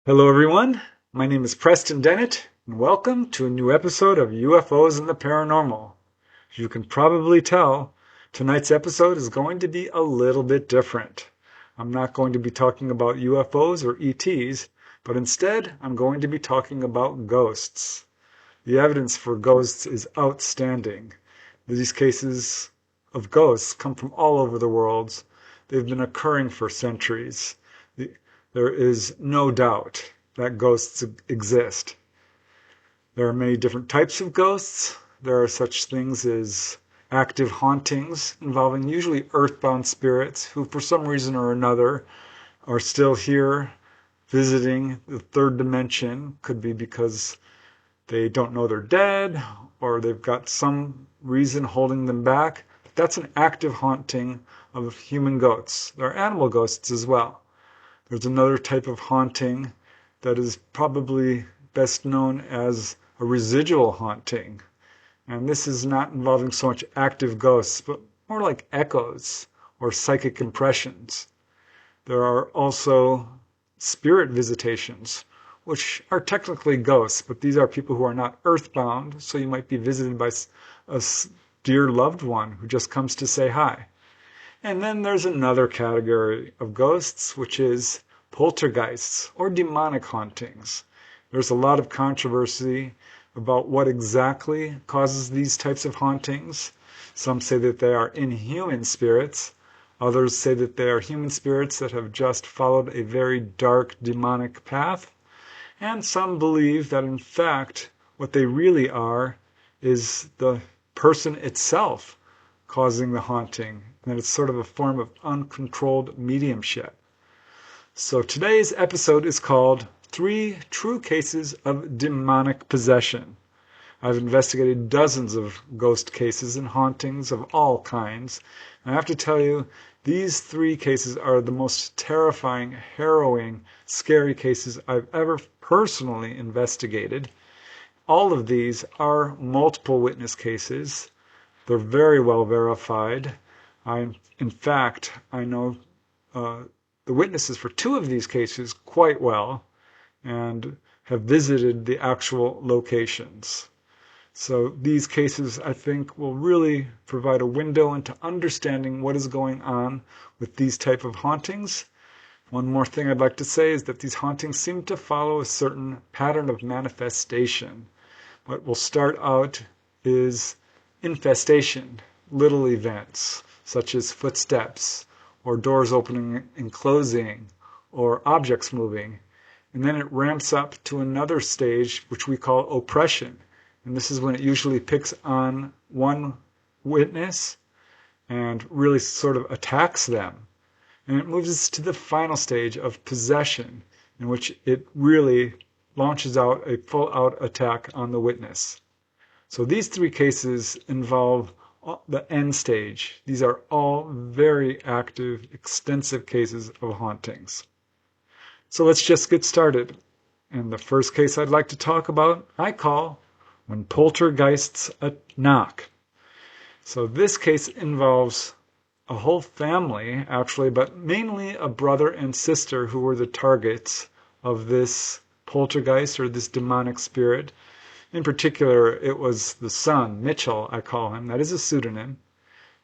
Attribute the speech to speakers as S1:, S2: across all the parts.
S1: Hello, everyone. My name is Preston Dennett, and welcome to a new episode of UFOs and the Paranormal. As you can probably tell, tonight's episode is going to be a little bit different. I'm not going to be talking about UFOs or ETs, but instead I'm going to be talking about ghosts. The evidence for ghosts is outstanding. These cases of ghosts come from all over the world. They've been occurring for centuries. There is no doubt that ghosts exist. There are many different types of ghosts. There are such things as active hauntings involving usually earthbound spirits who, for some reason or another, are still here visiting the third dimension. Could be because they don't know they're dead or they've got some reason holding them back. But that's an active haunting of human ghosts. There are animal ghosts as well. There's another type of haunting that is probably best known as a residual haunting. And this is not involving so much active ghosts, but more like echoes or psychic impressions. There are also spirit visitations, which are technically ghosts, but these are people who are not earthbound, so you might be visited by a dear loved one who just comes to say hi. And then there's another category of ghosts, which is poltergeists or demonic hauntings. There's a lot of controversy about what exactly causes these types of hauntings. Some say that they are inhuman spirits. Others say that they are human spirits that have just followed a very dark demonic path. And some believe that in fact what they really are is the person itself causing the haunting, and that it's sort of a form of uncontrolled mediumship. So today's episode is called 3 True Cases of Demonic Possession. I've investigated dozens of ghost cases and hauntings of all kinds, and I have to tell you, these 3 cases are the most terrifying, harrowing, scary cases I've ever personally investigated. All of these are multiple witness cases. They're very well verified. In fact, I know the witnesses for 2 of these cases quite well and have visited the actual locations. So these cases, I think, will really provide a window into understanding what is going on with these type of hauntings. One more thing I'd like to say is that these hauntings seem to follow a certain pattern of manifestation. What will start out is infestation, little events such as footsteps or doors opening and closing or objects moving. And then it ramps up to another stage which we call oppression. And this is when it usually picks on one witness and really sort of attacks them. And it moves to the final stage of possession, in which it really launches out a full-out attack on the witness. So these 3 cases involve the end stage. These are all very active, extensive cases of hauntings. So let's just get started. And the first case I'd like to talk about, I call When Poltergeists Knock. So this case involves a whole family, actually, but mainly a brother and sister who were the targets of this poltergeist or this demonic spirit. In particular, it was the son, Mitchell, I call him. That is a pseudonym.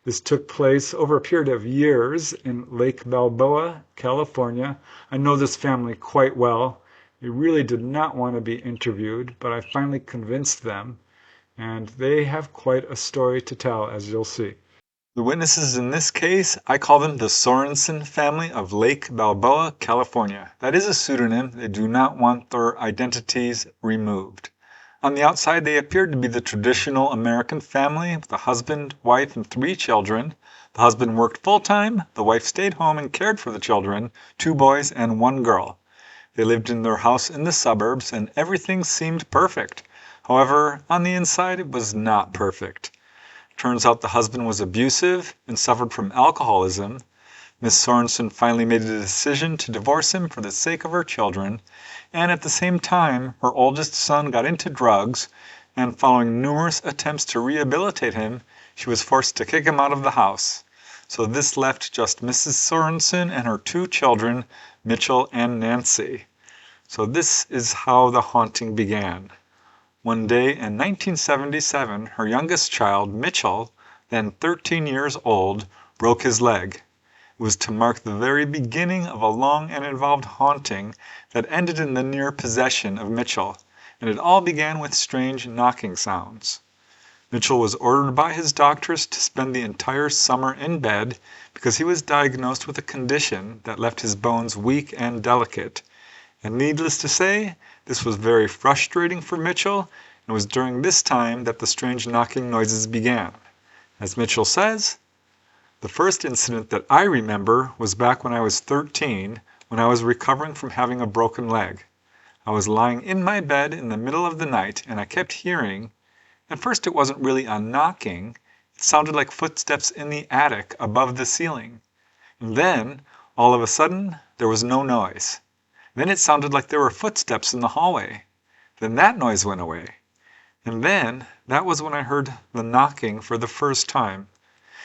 S1: This took place over a period of years in Lake Balboa, California. I know this family quite well. They really did not want to be interviewed, but I finally convinced them, and they have quite a story to tell, as you'll see. The witnesses in this case, I call them the Sorensen family of Lake Balboa, California. That is a pseudonym. They do not want their identities removed. On the outside, they appeared to be the traditional American family with a husband, wife, and 3 children. The husband worked full-time, the wife stayed home and cared for the children, 2 boys and 1 girl. They lived in their house in the suburbs, and everything seemed perfect. However, on the inside, it was not perfect. Turns out the husband was abusive and suffered from alcoholism. Miss Sorensen finally made a decision to divorce him for the sake of her children, and at the same time, her oldest son got into drugs, and following numerous attempts to rehabilitate him, she was forced to kick him out of the house. So this left just Mrs. Sorensen and her 2 children, Mitchell and Nancy. So this is how the haunting began. One day in 1977, her youngest child, Mitchell, then 13 years old, broke his leg. It was to mark the very beginning of a long and involved haunting that ended in the near possession of Mitchell, and it all began with strange knocking sounds. Mitchell was ordered by his doctors to spend the entire summer in bed because he was diagnosed with a condition that left his bones weak and delicate. And needless to say, this was very frustrating for Mitchell, and it was during this time that the strange knocking noises began. As Mitchell says, the first incident that I remember was back when I was 13, when I was recovering from having a broken leg. I was lying in my bed in the middle of the night, and I kept hearing. At first it wasn't really a knocking, it sounded like footsteps in the attic above the ceiling. And then, all of a sudden, there was no noise. Then it sounded like there were footsteps in the hallway. Then that noise went away. And then, that was when I heard the knocking for the first time.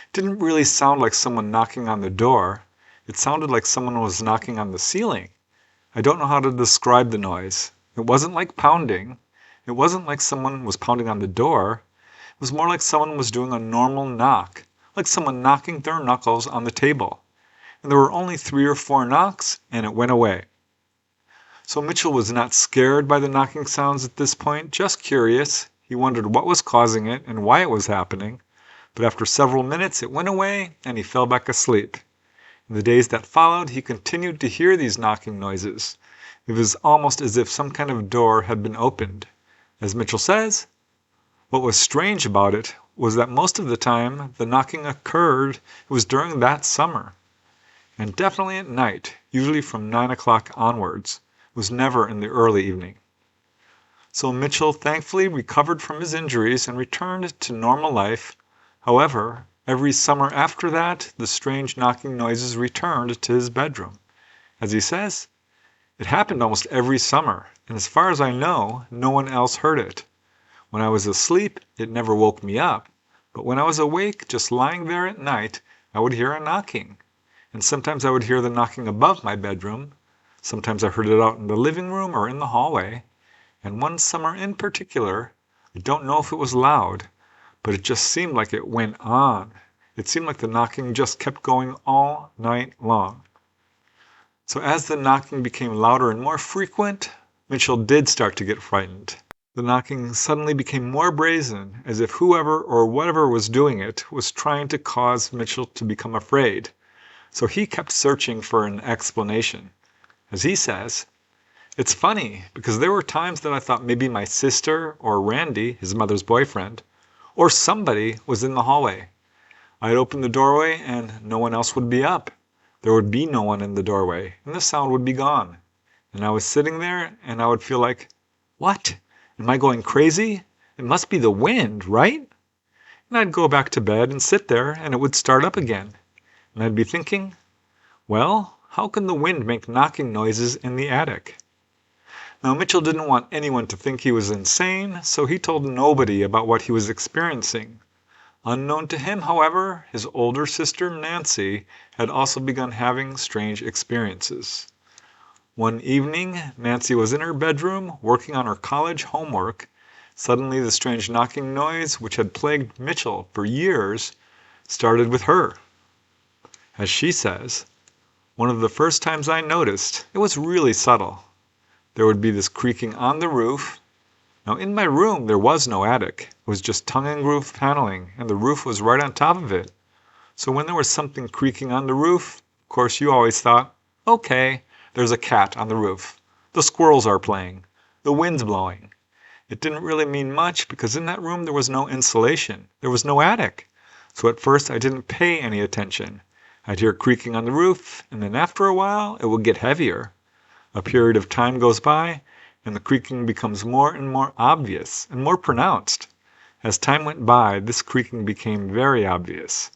S1: It didn't really sound like someone knocking on the door. It sounded like someone was knocking on the ceiling. I don't know how to describe the noise. It wasn't like pounding. It wasn't like someone was pounding on the door. It was more like someone was doing a normal knock, like someone knocking their knuckles on the table. And there were only 3 or 4 knocks, and it went away. So Mitchell was not scared by the knocking sounds at this point, just curious. He wondered what was causing it and why it was happening. But after several minutes, it went away, and he fell back asleep. In the days that followed, he continued to hear these knocking noises. It was almost as if some kind of door had been opened. As Mitchell says, what was strange about it was that most of the time the knocking occurred, it was during that summer. And definitely at night, usually from 9 o'clock onwards. It was never in the early evening. So Mitchell thankfully recovered from his injuries and returned to normal life. However, every summer after that, the strange knocking noises returned to his bedroom. As he says, it happened almost every summer, and as far as I know, no one else heard it. When I was asleep, it never woke me up, but when I was awake, just lying there at night, I would hear a knocking. And sometimes I would hear the knocking above my bedroom. Sometimes I heard it out in the living room or in the hallway. And one summer in particular, I don't know if it was loud, but it just seemed like it went on. It seemed like the knocking just kept going all night long. So as the knocking became louder and more frequent, Mitchell did start to get frightened. The knocking suddenly became more brazen, as if whoever or whatever was doing it was trying to cause Mitchell to become afraid. So he kept searching for an explanation. As he says, it's funny because there were times that I thought maybe my sister or Randy, his mother's boyfriend, or somebody was in the hallway. I'd open the doorway and no one else would be up. There would be no one in the doorway, and the sound would be gone. And I was sitting there, and I would feel like, what? Am I going crazy? It must be the wind, right? And I'd go back to bed and sit there, and it would start up again. And I'd be thinking, well, how can the wind make knocking noises in the attic? Now, Mitchell didn't want anyone to think he was insane, so he told nobody about what he was experiencing. Unknown to him, however, his older sister, Nancy, had also begun having strange experiences. One evening, Nancy was in her bedroom working on her college homework. Suddenly, the strange knocking noise, which had plagued Mitchell for years, started with her. As she says, one of the first times I noticed, it was really subtle. There would be this creaking on the roof. Now, in my room, there was no attic. It was just tongue-and-groove paneling, and the roof was right on top of it. So when there was something creaking on the roof, of course, you always thought, okay, there's a cat on the roof. The squirrels are playing. The wind's blowing. It didn't really mean much because in that room there was no insulation. There was no attic. So at first I didn't pay any attention. I'd hear creaking on the roof, and then after a while it would get heavier. A period of time goes by, and the creaking becomes more and more obvious and more pronounced. As time went by, this creaking became very obvious,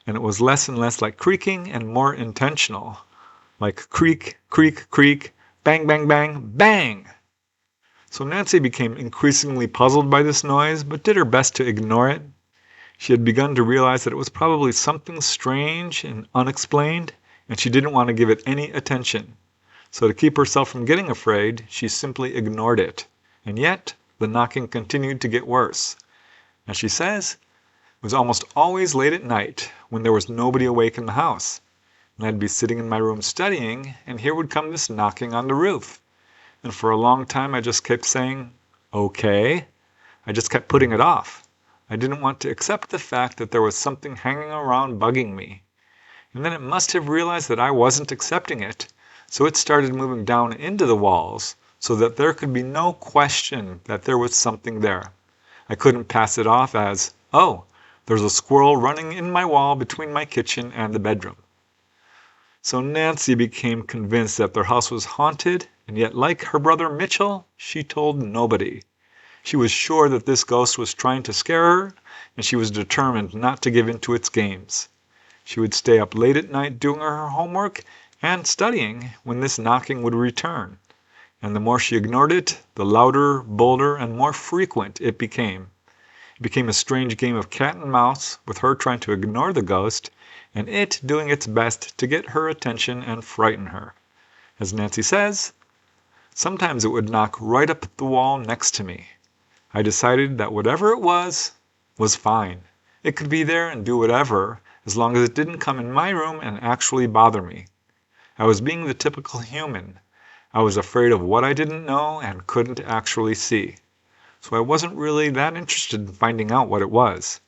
S1: and it was less and less like creaking and more intentional, like creak, creak, creak, bang, bang, bang, bang. So Nancy became increasingly puzzled by this noise, but did her best to ignore it. She had begun to realize that it was probably something strange and unexplained, and she didn't want to give it any attention. So to keep herself from getting afraid, she simply ignored it. And yet, the knocking continued to get worse. As she says, it was almost always late at night when there was nobody awake in the house. And I'd be sitting in my room studying, and here would come this knocking on the roof. And for a long time, I just kept saying, okay. I just kept putting it off. I didn't want to accept the fact that there was something hanging around bugging me. And then it must have realized that I wasn't accepting it, so it started moving down into the walls so that there could be no question that there was something there. I couldn't pass it off as, oh, there's a squirrel running in my wall between my kitchen and the bedroom. So Nancy became convinced that their house was haunted, and yet like her brother Mitchell, she told nobody. She was sure that this ghost was trying to scare her, and she was determined not to give in to its games. She would stay up late at night doing her homework and studying when this knocking would return. And the more she ignored it, the louder, bolder, and more frequent it became. It became a strange game of cat and mouse, with her trying to ignore the ghost, and it doing its best to get her attention and frighten her. As Nancy says, sometimes it would knock right up the wall next to me. I decided that whatever it was fine. It could be there and do whatever, as long as it didn't come in my room and actually bother me. I was being the typical human. I was afraid of what I didn't know and couldn't actually see. So I wasn't really that interested in finding out what it was.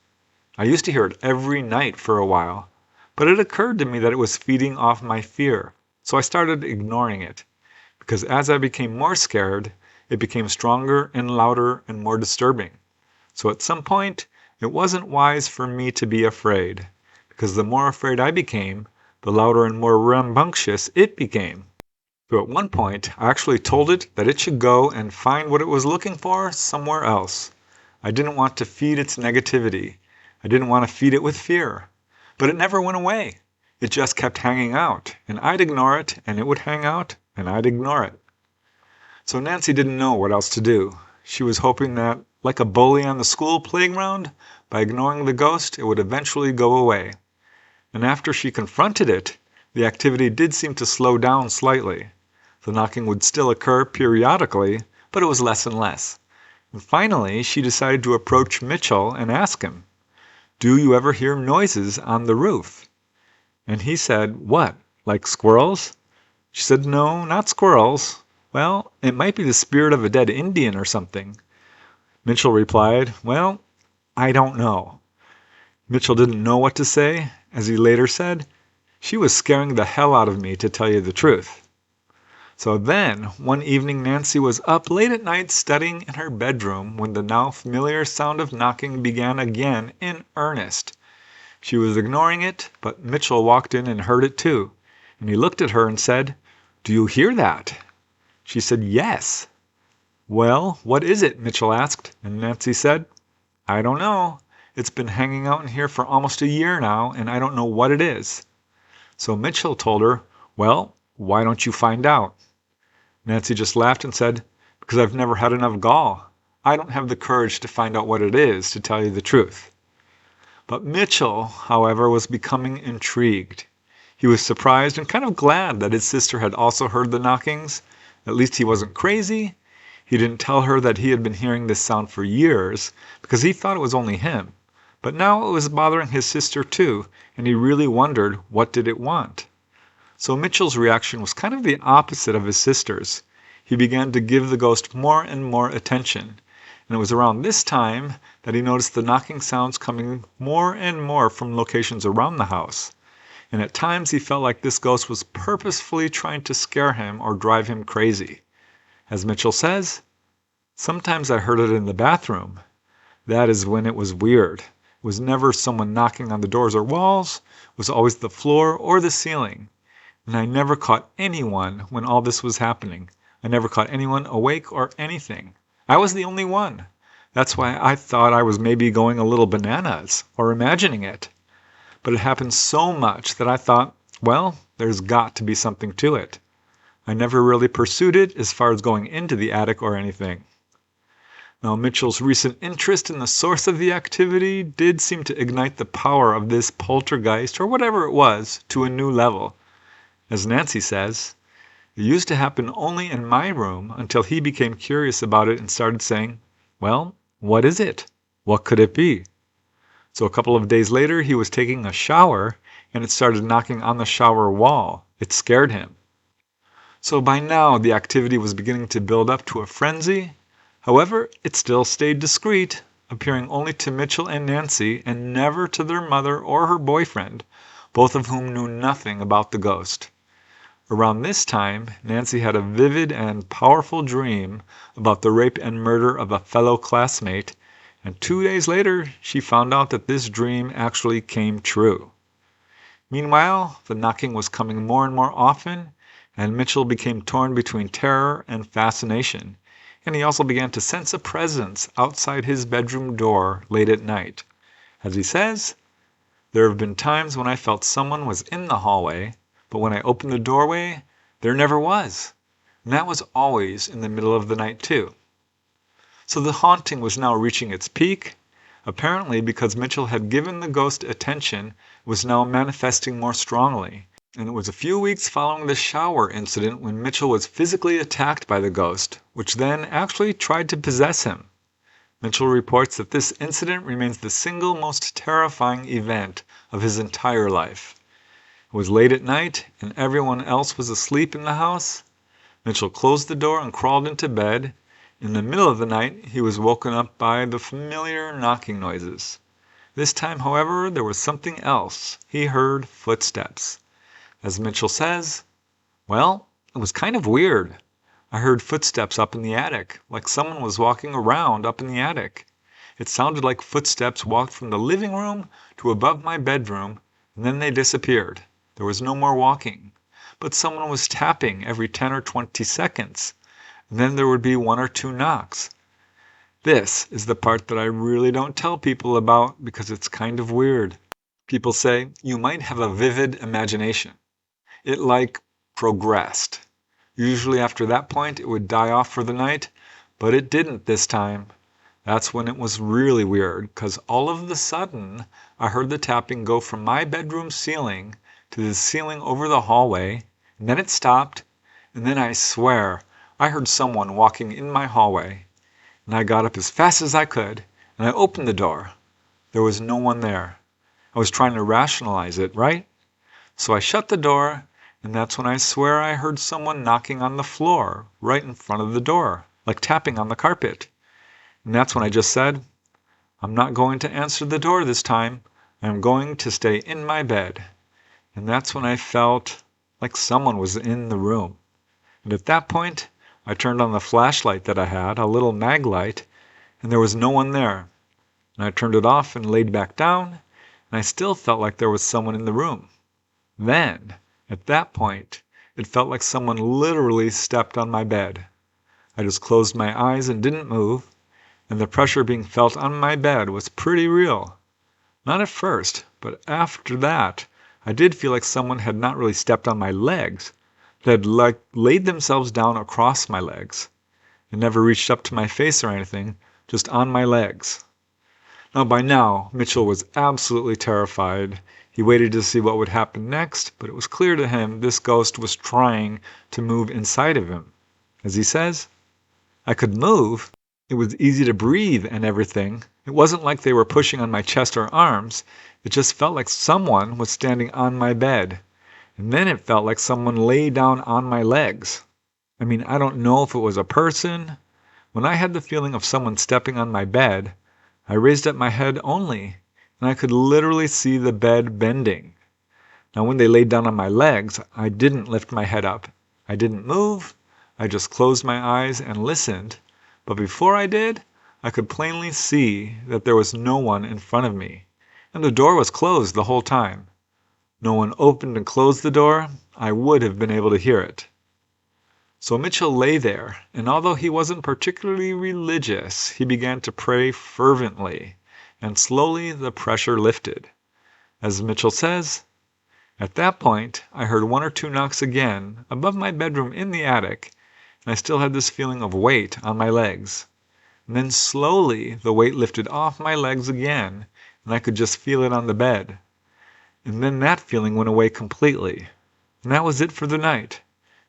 S1: I used to hear it every night for a while, but it occurred to me that it was feeding off my fear, so I started ignoring it. Because as I became more scared, it became stronger and louder and more disturbing. So at some point, it wasn't wise for me to be afraid, because the more afraid I became, the louder and more rambunctious it became. So at one point, I actually told it that it should go and find what it was looking for somewhere else. I didn't want to feed its negativity. I didn't want to feed it with fear. But it never went away. It just kept hanging out, and I'd ignore it, and it would hang out, and I'd ignore it. So Nancy didn't know what else to do. She was hoping that, like a bully on the school playground, by ignoring the ghost, it would eventually go away. And after she confronted it, the activity did seem to slow down slightly. The knocking would still occur periodically, but it was less and less. And finally, she decided to approach Mitchell and ask him, "Do you ever hear noises on the roof?" And he said, "What, like squirrels?" She said, "No, not squirrels. Well, it might be the spirit of a dead Indian or something." Mitchell replied, "Well, I don't know." Mitchell didn't know what to say. As he later said, "She was scaring the hell out of me, to tell you the truth." So then, one evening, Nancy was up late at night studying in her bedroom when the now familiar sound of knocking began again in earnest. She was ignoring it, but Mitchell walked in and heard it too, and he looked at her and said, "Do you hear that?" She said, "Yes." "Well, what is it?" Mitchell asked, and Nancy said, "I don't know. It's been hanging out in here for almost a year now, and I don't know what it is." So Mitchell told her, "Well, why don't you find out?" Nancy just laughed and said, "Because I've never had enough gall. I don't have the courage to find out what it is, to tell you the truth." But Mitchell, however, was becoming intrigued. He was surprised and kind of glad that his sister had also heard the knockings. At least he wasn't crazy. He didn't tell her that he had been hearing this sound for years, because he thought it was only him. But now it was bothering his sister too, and he really wondered, what did it want? So Mitchell's reaction was kind of the opposite of his sister's. He began to give the ghost more and more attention. And it was around this time that he noticed the knocking sounds coming more and more from locations around the house. And at times he felt like this ghost was purposefully trying to scare him or drive him crazy. As Mitchell says, "Sometimes I heard it in the bathroom. That is when it was weird. It was never someone knocking on the doors or walls. It was always the floor or the ceiling. And I never caught anyone when all this was happening. I never caught anyone awake or anything. I was the only one. That's why I thought I was maybe going a little bananas or imagining it. But it happened so much that I thought, well, there's got to be something to it. I never really pursued it as far as going into the attic or anything." Now, Mitchell's recent interest in the source of the activity did seem to ignite the power of this poltergeist, or whatever it was, to a new level. As Nancy says, It used to happen only in my room until he became curious about it and started saying, "Well, what is it? What could it be?" So a couple of days later, he was taking a shower and it started knocking on the shower wall. It scared him. So by now, the activity was beginning to build up to a frenzy. However, it still stayed discreet, appearing only to Mitchell and Nancy and never to their mother or her boyfriend, both of whom knew nothing about the ghost. Around this time, Nancy had a vivid and powerful dream about the rape and murder of a fellow classmate, and 2 days later, she found out that this dream actually came true. Meanwhile, the knocking was coming more and more often, and Mitchell became torn between terror and fascination, and he also began to sense a presence outside his bedroom door late at night. As he says, "There have been times when I felt someone was in the hallway, but when I opened the doorway, there never was. And that was always in the middle of the night too." So the haunting was now reaching its peak. Apparently, because Mitchell had given the ghost attention, it was now manifesting more strongly. And it was a few weeks following the shower incident when Mitchell was physically attacked by the ghost, which then actually tried to possess him. Mitchell reports that this incident remains the single most terrifying event of his entire life. It was late at night, and everyone else was asleep in the house. Mitchell closed the door and crawled into bed. In the middle of the night, he was woken up by the familiar knocking noises. This time, however, there was something else. He heard footsteps. As Mitchell says, "Well, it was kind of weird. I heard footsteps up in the attic, like someone was walking around up in the attic. It sounded like footsteps walked from the living room to above my bedroom, and then they disappeared. There was no more walking, but someone was tapping every 10 or 20 seconds, and then there would be 1 or 2 knocks. This is the part that I really don't tell people about because it's kind of weird. People say you might have a vivid imagination. It progressed. Usually after that point it would die off for the night, but it didn't this time. That's when it was really weird, because all of a sudden I heard the tapping go from my bedroom ceiling to the ceiling over the hallway, and then it stopped, and then I swear I heard someone walking in my hallway, and I got up as fast as I could, and I opened the door. There was no one there. I was trying to rationalize it, right? So I shut the door, and that's when I swear I heard someone knocking on the floor right in front of the door, like tapping on the carpet. And that's when I just said, "I'm not going to answer the door this time. I'm going to stay in my bed." And that's when I felt like someone was in the room. And at that point, I turned on the flashlight that I had, a little mag light, and there was no one there. And I turned it off and laid back down, and I still felt like there was someone in the room. Then, at that point, it felt like someone literally stepped on my bed. I just closed my eyes and didn't move, and the pressure being felt on my bed was pretty real. Not at first, but after that, I did feel like someone had not really stepped on my legs. They had laid themselves down across my legs. It never reached up to my face or anything, just on my legs. Now by now, Mitchell was absolutely terrified. He waited to see what would happen next, but it was clear to him this ghost was trying to move inside of him. As he says, "I could move. It was easy to breathe and everything. It wasn't like they were pushing on my chest or arms. It just felt like someone was standing on my bed. And then it felt like someone lay down on my legs. I mean, I don't know if it was a person. When I had the feeling of someone stepping on my bed, I raised up my head only, and I could literally see the bed bending. Now when they laid down on my legs, I didn't lift my head up. I didn't move. I just closed my eyes and listened. But before I did, I could plainly see that there was no one in front of me, and the door was closed the whole time. No one opened and closed the door. I would have been able to hear it." So Mitchell lay there, and although he wasn't particularly religious, he began to pray fervently, and slowly the pressure lifted. As Mitchell says, "At that point, I heard 1 or 2 knocks again above my bedroom in the attic, and I still had this feeling of weight on my legs. And then slowly the weight lifted off my legs again, and I could just feel it on the bed. And then that feeling went away completely. And that was it for the night.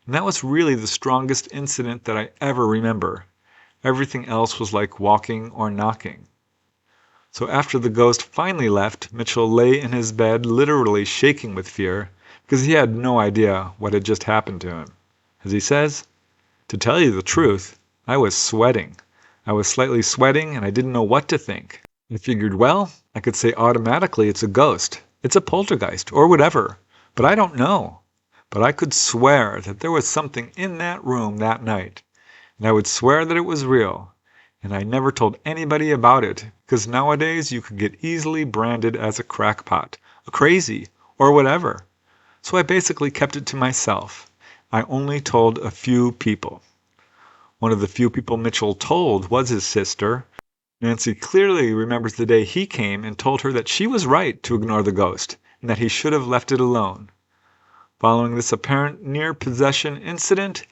S1: And that was really the strongest incident that I ever remember. Everything else was like walking or knocking. So after the ghost finally left, Mitchell lay in his bed literally shaking with fear because he had no idea what had just happened to him. As he says, "To tell you the truth, I was sweating. I was slightly sweating and I didn't know what to think. I figured, well, I could say automatically it's a ghost, it's a poltergeist, or whatever, but I don't know. But I could swear that there was something in that room that night, and I would swear that it was real. And I never told anybody about it, because nowadays you could get easily branded as a crackpot, a crazy, or whatever. So I basically kept it to myself. I only told a few people." One of the few people Mitchell told was his sister. Nancy clearly remembers the day he came and told her that she was right to ignore the ghost, and that he should have left it alone. Following this apparent near-possession incident,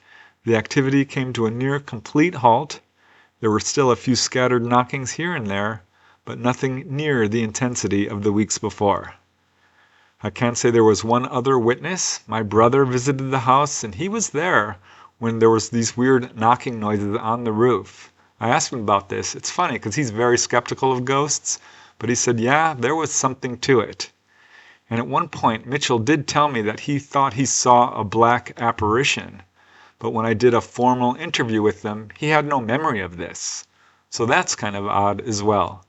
S1: the activity came to a near-complete halt. There were still a few scattered knockings here and there, but nothing near the intensity of the weeks before. I can say there was one other witness. My brother visited the house, and he was there when there was these weird knocking noises on the roof. I asked him about this. It's funny because he's very skeptical of ghosts, but he said, yeah, there was something to it. And at one point, Mitchell did tell me that he thought he saw a black apparition. But when I did a formal interview with them, he had no memory of this. So that's kind of odd as well.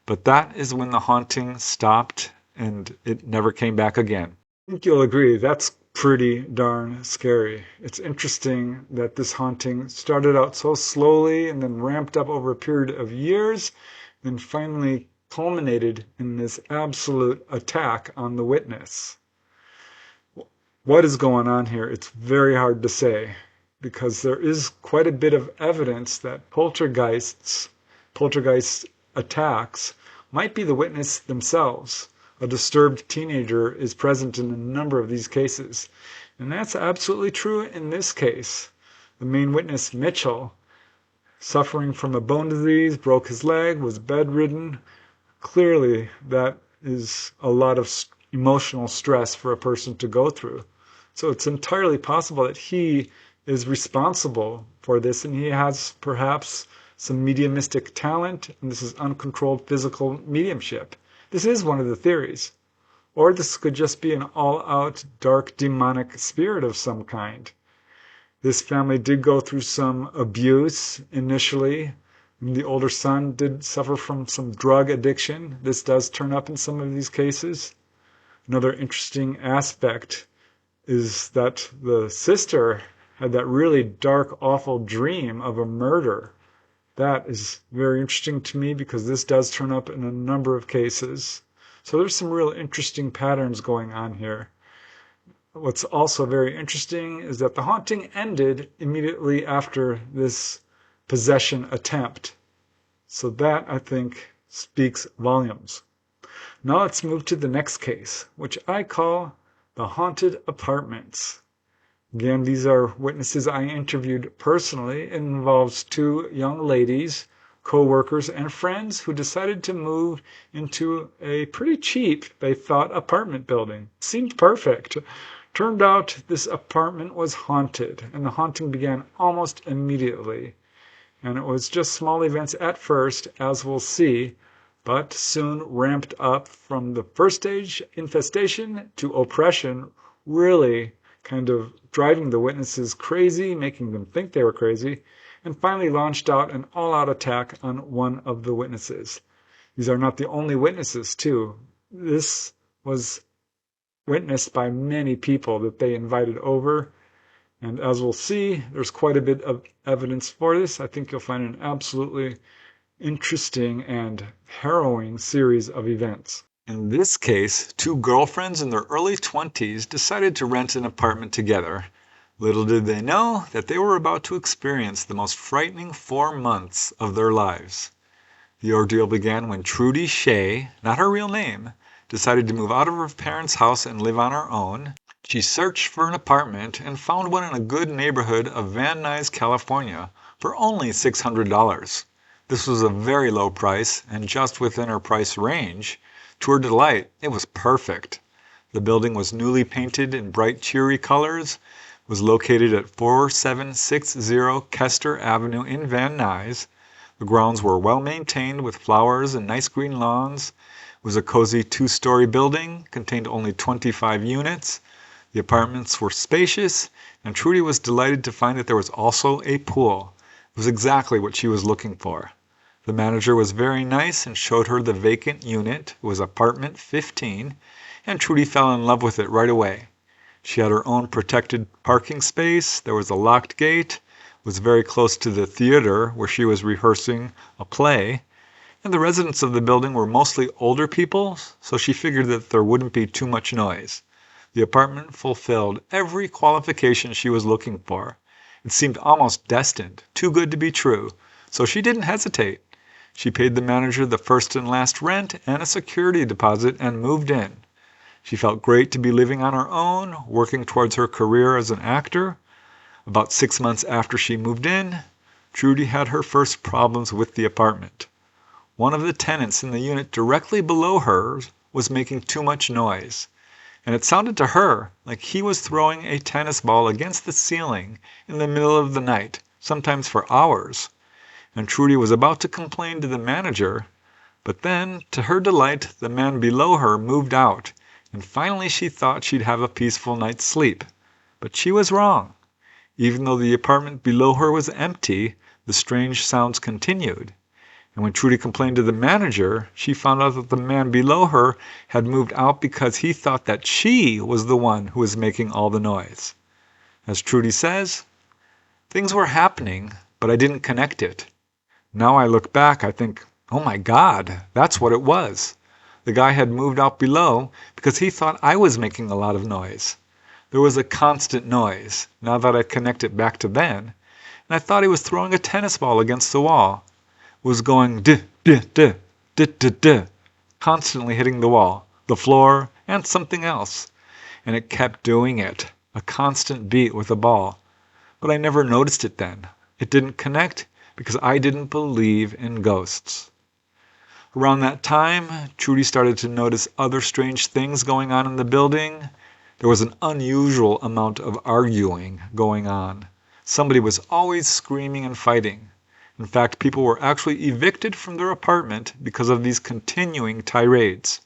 S1: But that is when the haunting stopped and it never came back again. I think you'll agree that's pretty darn scary. It's interesting that this haunting started out so slowly and then ramped up over a period of years, and finally culminated in this absolute attack on the witness. What is going on here? It's very hard to say, because there is quite a bit of evidence that poltergeist attacks might be the witness themselves. A disturbed teenager is present in a number of these cases. And that's absolutely true in this case. The main witness, Mitchell, suffering from a bone disease, broke his leg, was bedridden. Clearly, that is a lot of emotional stress for a person to go through. So it's entirely possible that he is responsible for this, and he has perhaps some mediumistic talent, and this is uncontrolled physical mediumship. This is one of the theories. Or this could just be an all-out dark demonic spirit of some kind. This family did go through some abuse initially. The older son did suffer from some drug addiction. This does turn up in some of these cases. Another interesting aspect is that the sister had that really dark, awful dream of a murder. That is very interesting to me because this does turn up in a number of cases. So there's some real interesting patterns going on here. What's also very interesting is that the haunting ended immediately after this possession attempt. So that, I think, speaks volumes. Now let's move to the next case, which I call the haunted apartments. Again, these are witnesses I interviewed personally. It involves two young ladies, co-workers, and friends who decided to move into a pretty cheap, they thought, apartment building. Seemed perfect. Turned out this apartment was haunted, and the haunting began almost immediately. And it was just small events at first, as we'll see, but soon ramped up from the first stage, infestation, to oppression, really kind of driving the witnesses crazy, making them think they were crazy, and finally launched out an all-out attack on one of the witnesses. These are not the only witnesses, too. This was witnessed by many people that they invited over, and as we'll see, there's quite a bit of evidence for this. I think you'll find an absolutely interesting and harrowing series of events. In this case, two girlfriends in their early 20s decided to rent an apartment together. Little did they know that they were about to experience the most frightening 4 months of their lives. The ordeal began when Trudy Shea, not her real name, decided to move out of her parents' house and live on her own. She searched for an apartment and found one in a good neighborhood of Van Nuys, California, for only $600. This was a very low price and just within her price range. To her delight, it was perfect. The building was newly painted in bright, cheery colors, was located at 4760 Kester Avenue in Van Nuys. The grounds were well maintained with flowers and nice green lawns. It was a cozy 2-story building, contained only 25 units. The apartments were spacious, and Trudy was delighted to find that there was also a pool. It was exactly what she was looking for. The manager was very nice and showed her the vacant unit. It was apartment 15, and Trudy fell in love with it right away. She had her own protected parking space. There was a locked gate. It was very close to the theater where she was rehearsing a play. And the residents of the building were mostly older people, so she figured that there wouldn't be too much noise. The apartment fulfilled every qualification she was looking for. It seemed almost destined, too good to be true, so she didn't hesitate. She paid the manager the first and last rent and a security deposit and moved in. She felt great to be living on her own, working towards her career as an actor. About 6 months after she moved in, Trudy had her first problems with the apartment. One of the tenants in the unit directly below hers was making too much noise, and it sounded to her like he was throwing a tennis ball against the ceiling in the middle of the night, sometimes for hours. And Trudy was about to complain to the manager, but then, to her delight, the man below her moved out, and finally she thought she'd have a peaceful night's sleep. But she was wrong. Even though the apartment below her was empty, the strange sounds continued. And when Trudy complained to the manager, she found out that the man below her had moved out because he thought that she was the one who was making all the noise. As Trudy says, things were happening, but I didn't connect it. Now I look back, I think, oh my God, that's what it was. The guy had moved out below because he thought I was making a lot of noise. There was a constant noise, now that I connect it back to then, and I thought he was throwing a tennis ball against the wall. It was going duh, duh, duh, duh, duh, duh, constantly hitting the wall, the floor, and something else. And it kept doing it, a constant beat with a ball. But I never noticed it then. It didn't connect because I didn't believe in ghosts. Around that time, Trudy started to notice other strange things going on in the building. There was an unusual amount of arguing going on. Somebody was always screaming and fighting. In fact, people were actually evicted from their apartment because of these continuing tirades.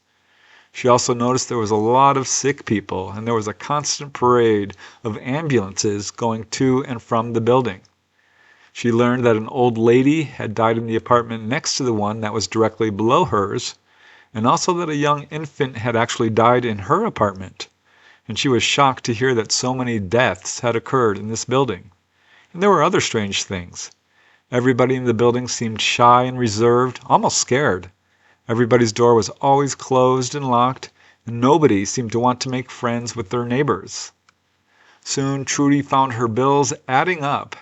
S1: She also noticed there was a lot of sick people, and there was a constant parade of ambulances going to and from the building. She learned that an old lady had died in the apartment next to the one that was directly below hers, and also that a young infant had actually died in her apartment. And she was shocked to hear that so many deaths had occurred in this building. And there were other strange things. Everybody in the building seemed shy and reserved, almost scared. Everybody's door was always closed and locked, and nobody seemed to want to make friends with their neighbors. Soon Trudy found her bills adding up,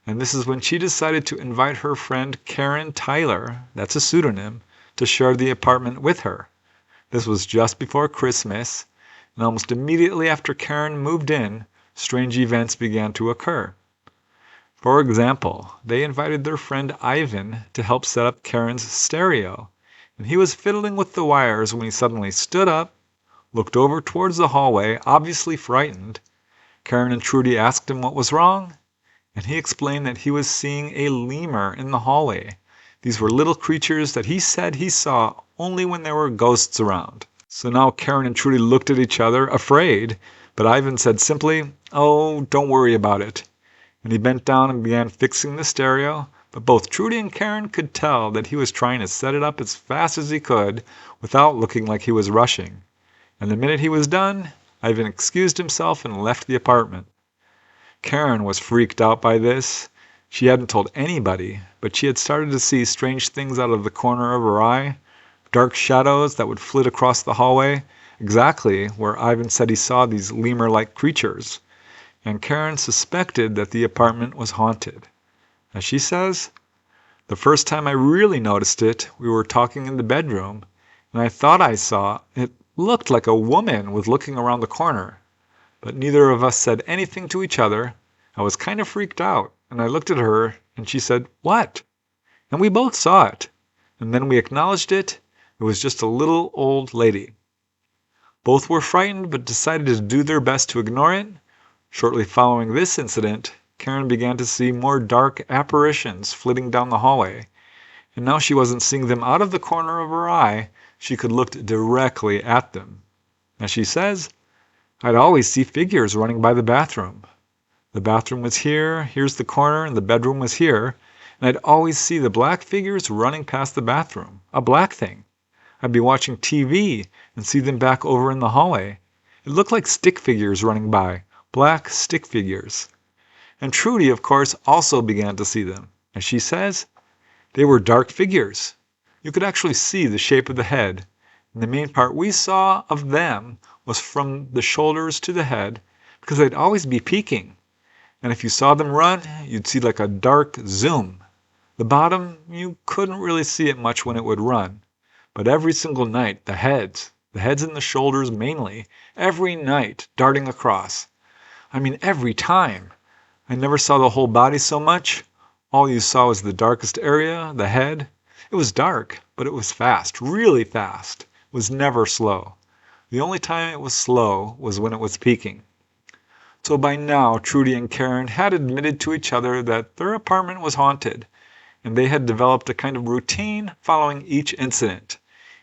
S1: and this is when she decided to invite her friend Karen Tyler, that's a pseudonym, to share the apartment with her. This was just before Christmas, and almost immediately after Karen moved in, strange events began to occur. For example, they invited their friend Ivan to help set up Karen's stereo, and he was fiddling with the wires when he suddenly stood up, looked over towards the hallway, obviously frightened. Karen and Trudy asked him what was wrong, and he explained that he was seeing a lemur in the hallway. These were little creatures that he said he saw only when there were ghosts around. So now Karen and Trudy looked at each other, afraid, but Ivan said simply, "Oh, don't worry about it." And he bent down and began fixing the stereo, but both Trudy and Karen could tell that he was trying to set it up as fast as he could without looking like he was rushing. And the minute he was done, Ivan excused himself and left the apartment. Karen was freaked out by this. She hadn't told anybody, but she had started to see strange things out of the corner of her eye, dark shadows that would flit across the hallway, exactly where Ivan said he saw these lemur-like creatures. And Karen suspected that the apartment was haunted. As she says, "The first time I really noticed it, we were talking in the bedroom, and I thought I saw, it looked like a woman was looking around the corner. But neither of us said anything to each other. I was kind of freaked out, and I looked at her, and she said, 'What?' And we both saw it. And then we acknowledged it. It was just a little old lady. Both were frightened, but decided to do their best to ignore it. Shortly following this incident, Karen began to see more dark apparitions flitting down the hallway, and now she wasn't seeing them out of the corner of her eye, she could look directly at them. As she says, I'd always see figures running by the bathroom. The bathroom was here, here's the corner, and the bedroom was here, and I'd always see the black figures running past the bathroom, a black thing. I'd be watching TV and see them back over in the hallway. It looked like stick figures running by, black stick figures. And Trudy, of course, also began to see them. As she says, they were dark figures. You could actually see the shape of the head, and the main part we saw of them was from the shoulders to the head, because they'd always be peeking. And if you saw them run, you'd see like a dark zoom. The bottom, you couldn't really see it much when it would run. But every single night, the heads and the shoulders mainly, every night darting across. I mean, every time. I never saw the whole body so much. All you saw was the darkest area, the head. It was dark, but it was fast, really fast. It was never slow. The only time it was slow was when it was peaking. So by now, Trudy and Karen had admitted to each other that their apartment was haunted, and they had developed a kind of routine following each incident.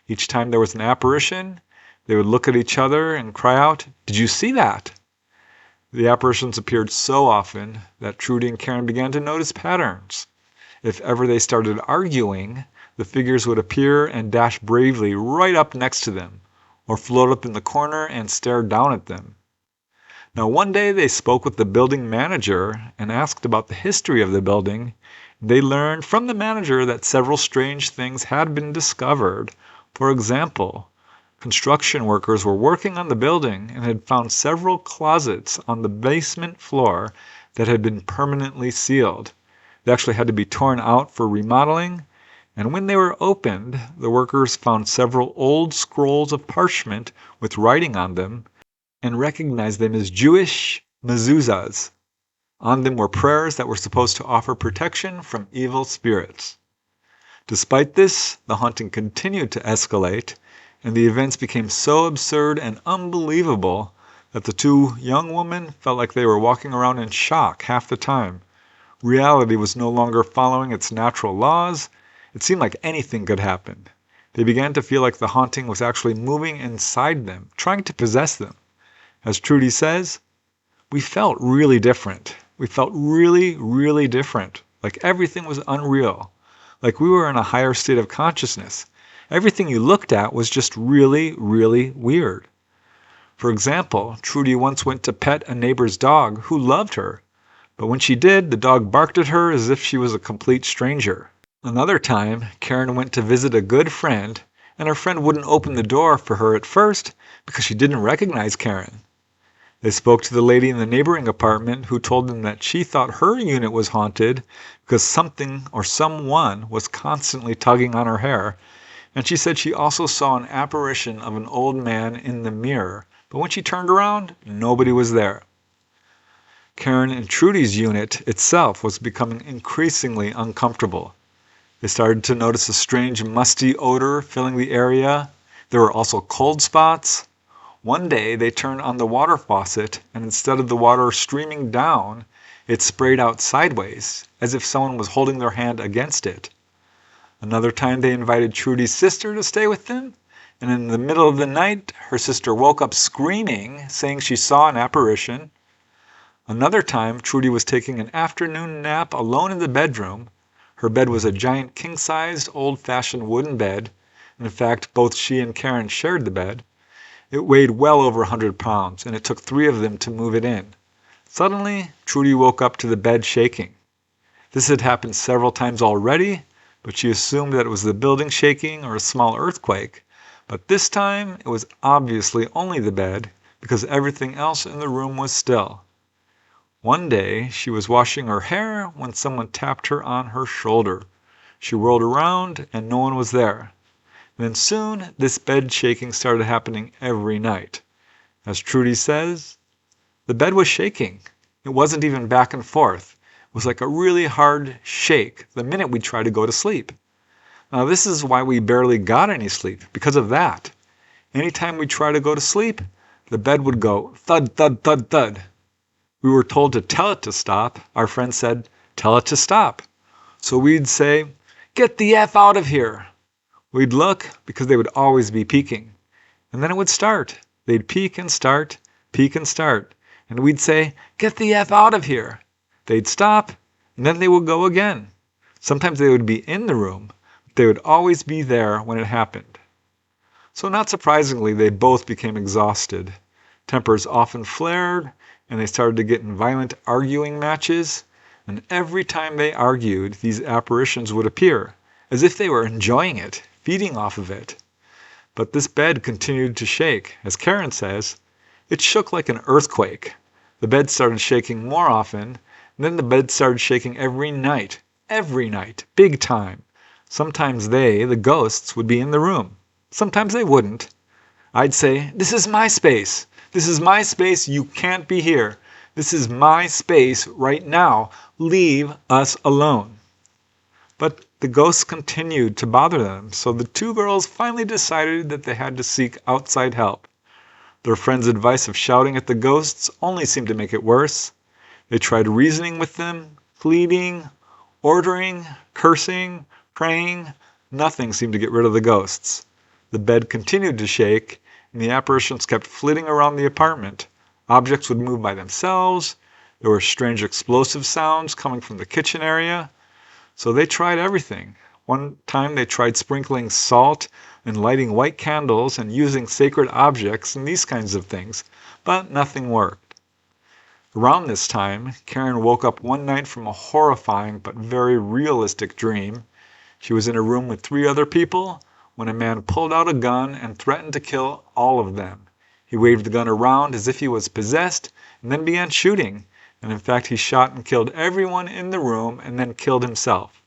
S1: Each time there was an apparition, they would look at each other and cry out, "Did you see that?" The apparitions appeared so often that Trudy and Karen began to notice patterns. If ever they started arguing, the figures would appear and dash bravely right up next to them, or float up in the corner and stare down at them. Now one day they spoke with the building manager and asked about the history of the building. They learned from the manager that several strange things had been discovered. For example, construction workers were working on the building and had found several closets on the basement floor that had been permanently sealed. They actually had to be torn out for remodeling, and when they were opened, the workers found several old scrolls of parchment with writing on them and recognized them as Jewish mezuzahs. On them were prayers that were supposed to offer protection from evil spirits. Despite this, the haunting continued to escalate, and the events became so absurd and unbelievable that the two young women felt like they were walking around in shock half the time. Reality was no longer following its natural laws. It seemed like anything could happen. They began to feel like the haunting was actually moving inside them, trying to possess them. As Trudy says, we felt really different. We felt really, really different. Like everything was unreal. Like we were in a higher state of consciousness. Everything you looked at was just really, really weird. For example, Trudy once went to pet a neighbor's dog who loved her. But when she did, the dog barked at her as if she was a complete stranger. Another time, Karen went to visit a good friend, and her friend wouldn't open the door for her at first because she didn't recognize Karen. They spoke to the lady in the neighboring apartment who told them that she thought her unit was haunted because something or someone was constantly tugging on her hair, and she said she also saw an apparition of an old man in the mirror, but when she turned around, nobody was there. Karen and Trudy's unit itself was becoming increasingly uncomfortable. They started to notice a strange musty odor filling the area. There were also cold spots. One day they turned on the water faucet, and instead of the water streaming down, it sprayed out sideways, as if someone was holding their hand against it. Another time they invited Trudy's sister to stay with them, and in the middle of the night, her sister woke up screaming, saying she saw an apparition. Another time, Trudy was taking an afternoon nap alone in the bedroom. Her bed was a giant king-sized, old-fashioned wooden bed. In fact, both she and Karen shared the bed. It weighed well over 100 pounds, and it took 3 of them to move it in. Suddenly, Trudy woke up to the bed shaking. This had happened several times already, but she assumed that it was the building shaking or a small earthquake. But this time, it was obviously only the bed, because everything else in the room was still. One day, she was washing her hair when someone tapped her on her shoulder. She whirled around, and no one was there. Then soon, this bed shaking started happening every night. As Trudy says, the bed was shaking. It wasn't even back and forth. It was like a really hard shake the minute we tried to go to sleep. Now this is why we barely got any sleep, because of that. Anytime we tried to go to sleep, the bed would go thud, thud, thud, thud. We were told to tell it to stop. Our friend said, tell it to stop. So we'd say, get the F out of here. We'd look because they would always be peeking. And then it would start. They'd peek and start, peek and start. And we'd say, get the F out of here. They'd stop, and then they would go again. Sometimes they would be in the room, but they would always be there when it happened. So not surprisingly, they both became exhausted. Tempers often flared, and they started to get in violent arguing matches. And every time they argued, these apparitions would appear, as if they were enjoying it, feeding off of it. But this bed continued to shake. As Karen says, it shook like an earthquake. The bed started shaking more often, and then the bed started shaking every night, big time. Sometimes they, the ghosts, would be in the room. Sometimes they wouldn't. I'd say, this is my space. This is my space. You can't be here. This is my space right now. Leave us alone. But the ghosts continued to bother them, so the two girls finally decided that they had to seek outside help. Their friend's advice of shouting at the ghosts only seemed to make it worse. They tried reasoning with them, pleading, ordering, cursing, praying. Nothing seemed to get rid of the ghosts. The bed continued to shake, and the apparitions kept flitting around the apartment. Objects would move by themselves. There were strange explosive sounds coming from the kitchen area. So they tried everything. One time they tried sprinkling salt and lighting white candles and using sacred objects and these kinds of things, but nothing worked. Around this time, Karen woke up one night from a horrifying but very realistic dream. She was in a room with 3 other people when a man pulled out a gun and threatened to kill all of them. He waved the gun around as if he was possessed and then began shooting. And in fact, he shot and killed everyone in the room and then killed himself.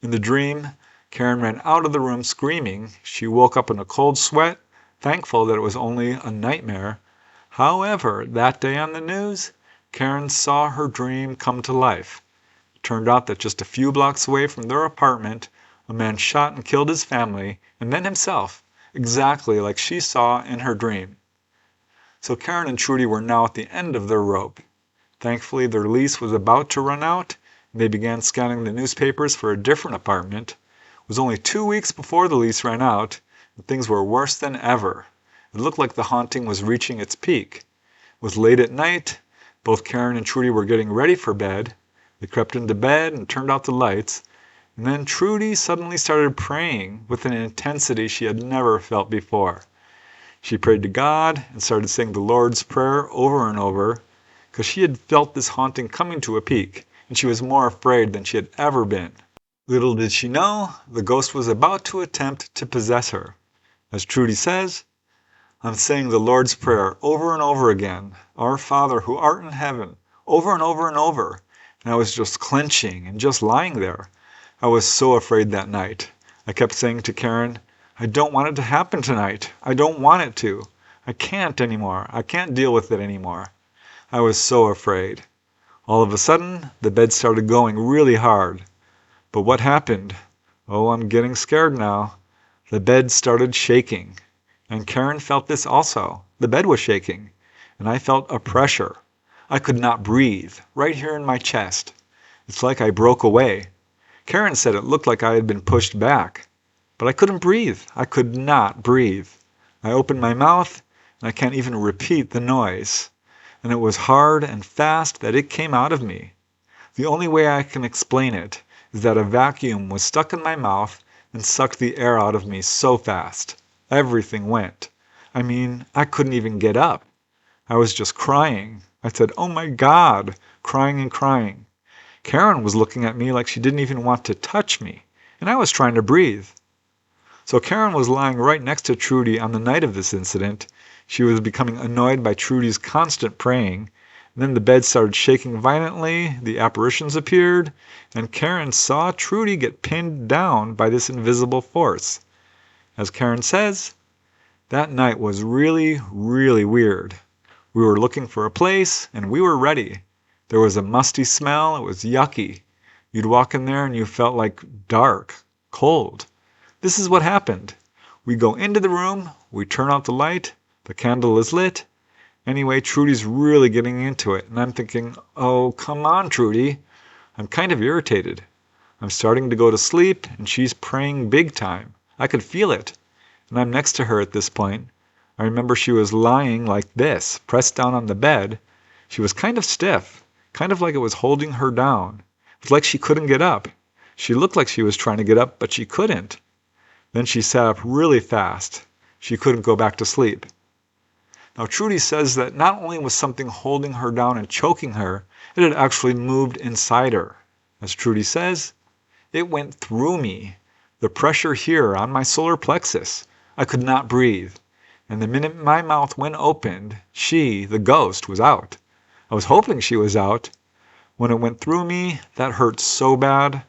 S1: In the dream, Karen ran out of the room screaming. She woke up in a cold sweat, thankful that it was only a nightmare. However, that day on the news, Karen saw her dream come to life. It turned out that just a few blocks away from their apartment, a man shot and killed his family and then himself, exactly like she saw in her dream. So Karen and Trudy were now at the end of their rope. Thankfully, their lease was about to run out, and they began scanning the newspapers for a different apartment. It was only 2 weeks before the lease ran out, and things were worse than ever. It looked like the haunting was reaching its peak. It was late at night. Both Karen and Trudy were getting ready for bed. They crept into bed and turned out the lights. And then Trudy suddenly started praying with an intensity she had never felt before. She prayed to God and started saying the Lord's Prayer over and over, because she had felt this haunting coming to a peak, and she was more afraid than she had ever been. Little did she know, the ghost was about to attempt to possess her. As Trudy says, I'm saying the Lord's Prayer over and over again, Our Father who art in heaven, over and over and over, and I was just clenching and just lying there. I was so afraid that night. I kept saying to Karen, I don't want it to happen tonight. I don't want it to. I can't anymore. I can't deal with it anymore. I was so afraid. All of a sudden, the bed started going really hard. But what happened? Oh, I'm getting scared now. The bed started shaking. And Karen felt this also. The bed was shaking. And I felt a pressure. I could not breathe, right here in my chest. It's like I broke away. Karen said it looked like I had been pushed back. But I couldn't breathe. I could not breathe. I opened my mouth, and I can't even repeat the noise. And it was hard and fast that it came out of me. The only way I can explain it is that a vacuum was stuck in my mouth and sucked the air out of me so fast. Everything went. I mean, I couldn't even get up. I was just crying. I said, oh my God, crying and crying. Karen was looking at me like she didn't even want to touch me, and I was trying to breathe. So Karen was lying right next to Trudy on the night of this incident. She was becoming annoyed by Trudy's constant praying. And then the bed started shaking violently, the apparitions appeared, and Karen saw Trudy get pinned down by this invisible force. As Karen says, that night was really, really weird. We were looking for a place, and we were ready. There was a musty smell. It was yucky. You'd walk in there and you felt like dark, cold. This is what happened. We go into the room, we turn out the light, the candle is lit, Anyway, Trudy's really getting into it, and I'm thinking, oh, come on, Trudy. I'm kind of irritated. I'm starting to go to sleep, and she's praying big time. I could feel it. And I'm next to her at this point. I remember she was lying like this, pressed down on the bed. She was kind of stiff, kind of like it was holding her down. It was like she couldn't get up. She looked like she was trying to get up, but she couldn't. Then she sat up really fast. She couldn't go back to sleep. Now, Trudy says that not only was something holding her down and choking her, it had actually moved inside her. As Trudy says, it went through me. The pressure here on my solar plexus. I could not breathe. And the minute my mouth went opened, she, the ghost, was out. I was hoping she was out. When it went through me, that hurt so bad.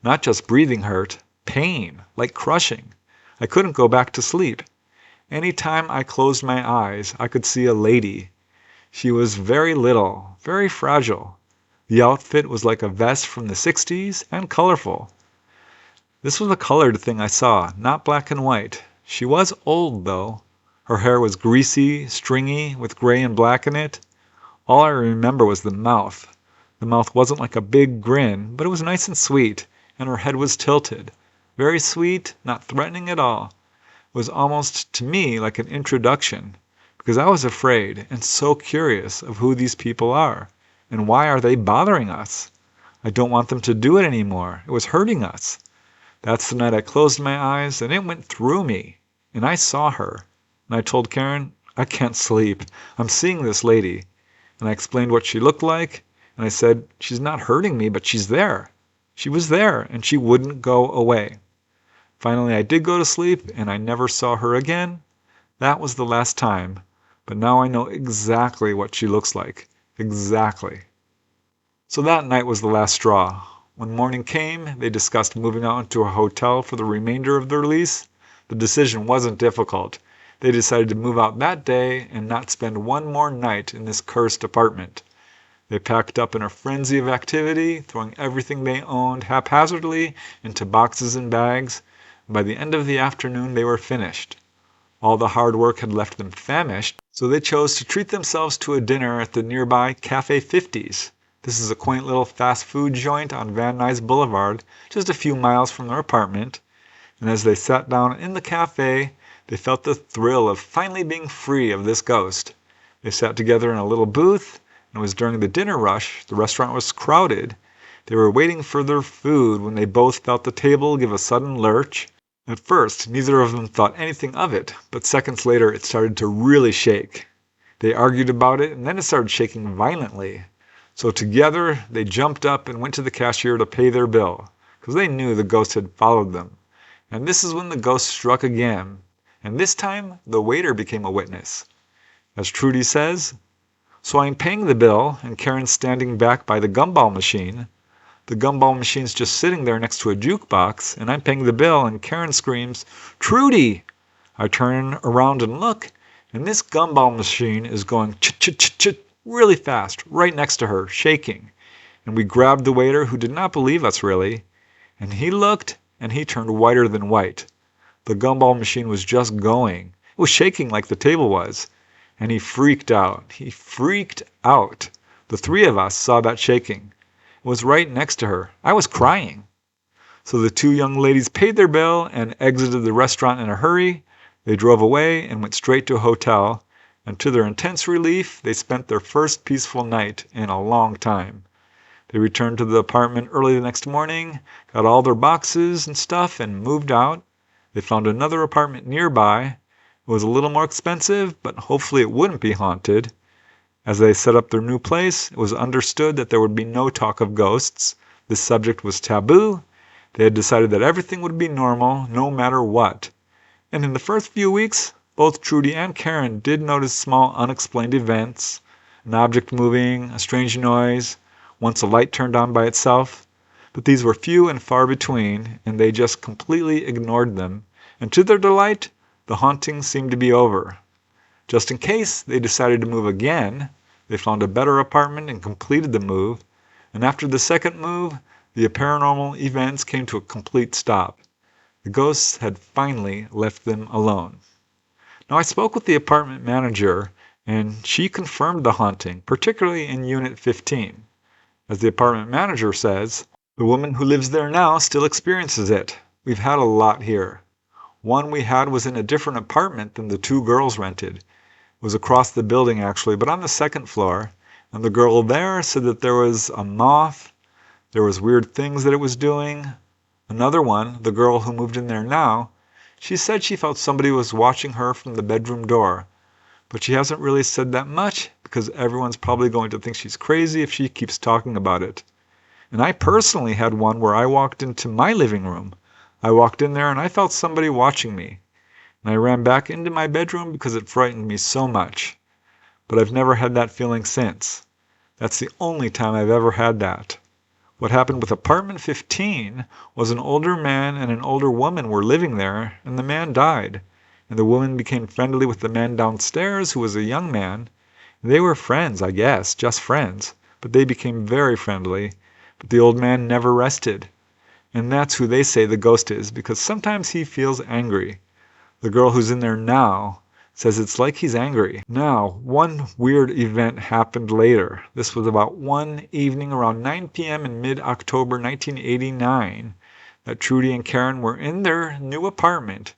S1: Not just breathing hurt, pain, like crushing. I couldn't go back to sleep. Any time I closed my eyes, I could see a lady. She was very little, very fragile. The outfit was like a vest from the 60s and colorful. This was a colored thing I saw, not black and white. She was old, though. Her hair was greasy, stringy, with gray and black in it. All I remember was the mouth. The mouth wasn't like a big grin, but it was nice and sweet, and her head was tilted. Very sweet, not threatening at all. It was almost, to me, like an introduction, because I was afraid and so curious of who these people are, and why are they bothering us? I don't want them to do it anymore. It was hurting us. That's the night I closed my eyes, and it went through me, and I saw her. And I told Karen, I can't sleep. I'm seeing this lady. And I explained what she looked like, and I said, she's not hurting me, but she's there. She was there, and she wouldn't go away. Finally, I did go to sleep, and I never saw her again. That was the last time, but now I know exactly what she looks like. Exactly. So that night was the last straw. When morning came, they discussed moving out into a hotel for the remainder of their lease. The decision wasn't difficult. They decided to move out that day and not spend one more night in this cursed apartment. They packed up in a frenzy of activity, throwing everything they owned haphazardly into boxes and bags. By the end of the afternoon, they were finished. All the hard work had left them famished, so they chose to treat themselves to a dinner at the nearby Cafe 50s. This is a quaint little fast food joint on Van Nuys Boulevard, just a few miles from their apartment. And as they sat down in the cafe, they felt the thrill of finally being free of this ghost. They sat together in a little booth, and it was during the dinner rush. The restaurant was crowded. They were waiting for their food when they both felt the table give a sudden lurch. At first, neither of them thought anything of it, but seconds later it started to really shake. They argued about it, and then it started shaking violently. So together, they jumped up and went to the cashier to pay their bill, because they knew the ghost had followed them. And this is when the ghost struck again. And this time, the waiter became a witness. As Trudy says, so I'm paying the bill, and Karen's standing back by the gumball machine. The gumball machine's just sitting there next to a jukebox, and I'm paying the bill, and Karen screams, Trudy! I turn around and look, and this gumball machine is going ch-ch-ch-ch really fast, right next to her, shaking. And we grabbed the waiter, who did not believe us really, and he looked, and he turned whiter than white. The gumball machine was just going. It was shaking like the table was. And he freaked out. He freaked out. The three of us saw that shaking. It was right next to her. I was crying. So the two young ladies paid their bill and exited the restaurant in a hurry. They drove away and went straight to a hotel. And to their intense relief, they spent their first peaceful night in a long time. They returned to the apartment early the next morning, got all their boxes and stuff, and moved out. They found another apartment nearby. It was a little more expensive, but hopefully it wouldn't be haunted. As they set up their new place, it was understood that there would be no talk of ghosts. This subject was taboo. They had decided that everything would be normal, no matter what. And in the first few weeks, both Trudy and Karen did notice small unexplained events, an object moving, a strange noise, once a light turned on by itself. But these were few and far between, and they just completely ignored them. And to their delight, the hauntings seemed to be over. Just in case, they decided to move again. They found a better apartment and completed the move. And after the second move, the paranormal events came to a complete stop. The ghosts had finally left them alone. Now, I spoke with the apartment manager, and she confirmed the haunting, particularly in Unit 15. As the apartment manager says, the woman who lives there now still experiences it. We've had a lot here. One we had was in a different apartment than the two girls rented. It was across the building actually, but on the second floor. And the girl there said that there was a moth, there was weird things that it was doing. Another one, the girl who moved in there now, she said she felt somebody was watching her from the bedroom door. But she hasn't really said that much because everyone's probably going to think she's crazy if she keeps talking about it. And I personally had one where I walked into my living room. I walked in there and I felt somebody watching me. And I ran back into my bedroom because it frightened me so much. But I've never had that feeling since. That's the only time I've ever had that. What happened with apartment 15 was an older man and an older woman were living there, and the man died. And the woman became friendly with the man downstairs, who was a young man. They were friends, I guess, just friends, but they became very friendly. But the old man never rested. And that's who they say the ghost is, because sometimes he feels angry. The girl who's in there now says it's like he's angry. Now, one weird event happened later. This was about one evening around 9 p.m. in mid-October 1989 that Trudy and Karen were in their new apartment,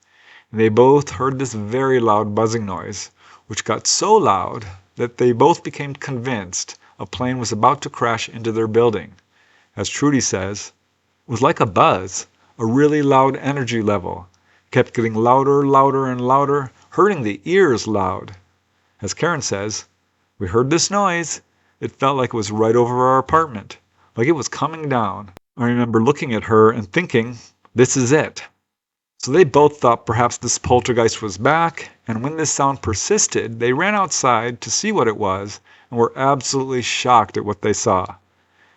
S1: and they both heard this very loud buzzing noise, which got so loud that they both became convinced a plane was about to crash into their building. As Trudy says, it was like a buzz, a really loud energy level. Kept getting louder, louder, and louder, hurting the ears loud. As Karen says, we heard this noise. It felt like it was right over our apartment, like it was coming down. I remember looking at her and thinking, this is it. So they both thought perhaps this poltergeist was back, and when this sound persisted, they ran outside to see what it was and were absolutely shocked at what they saw.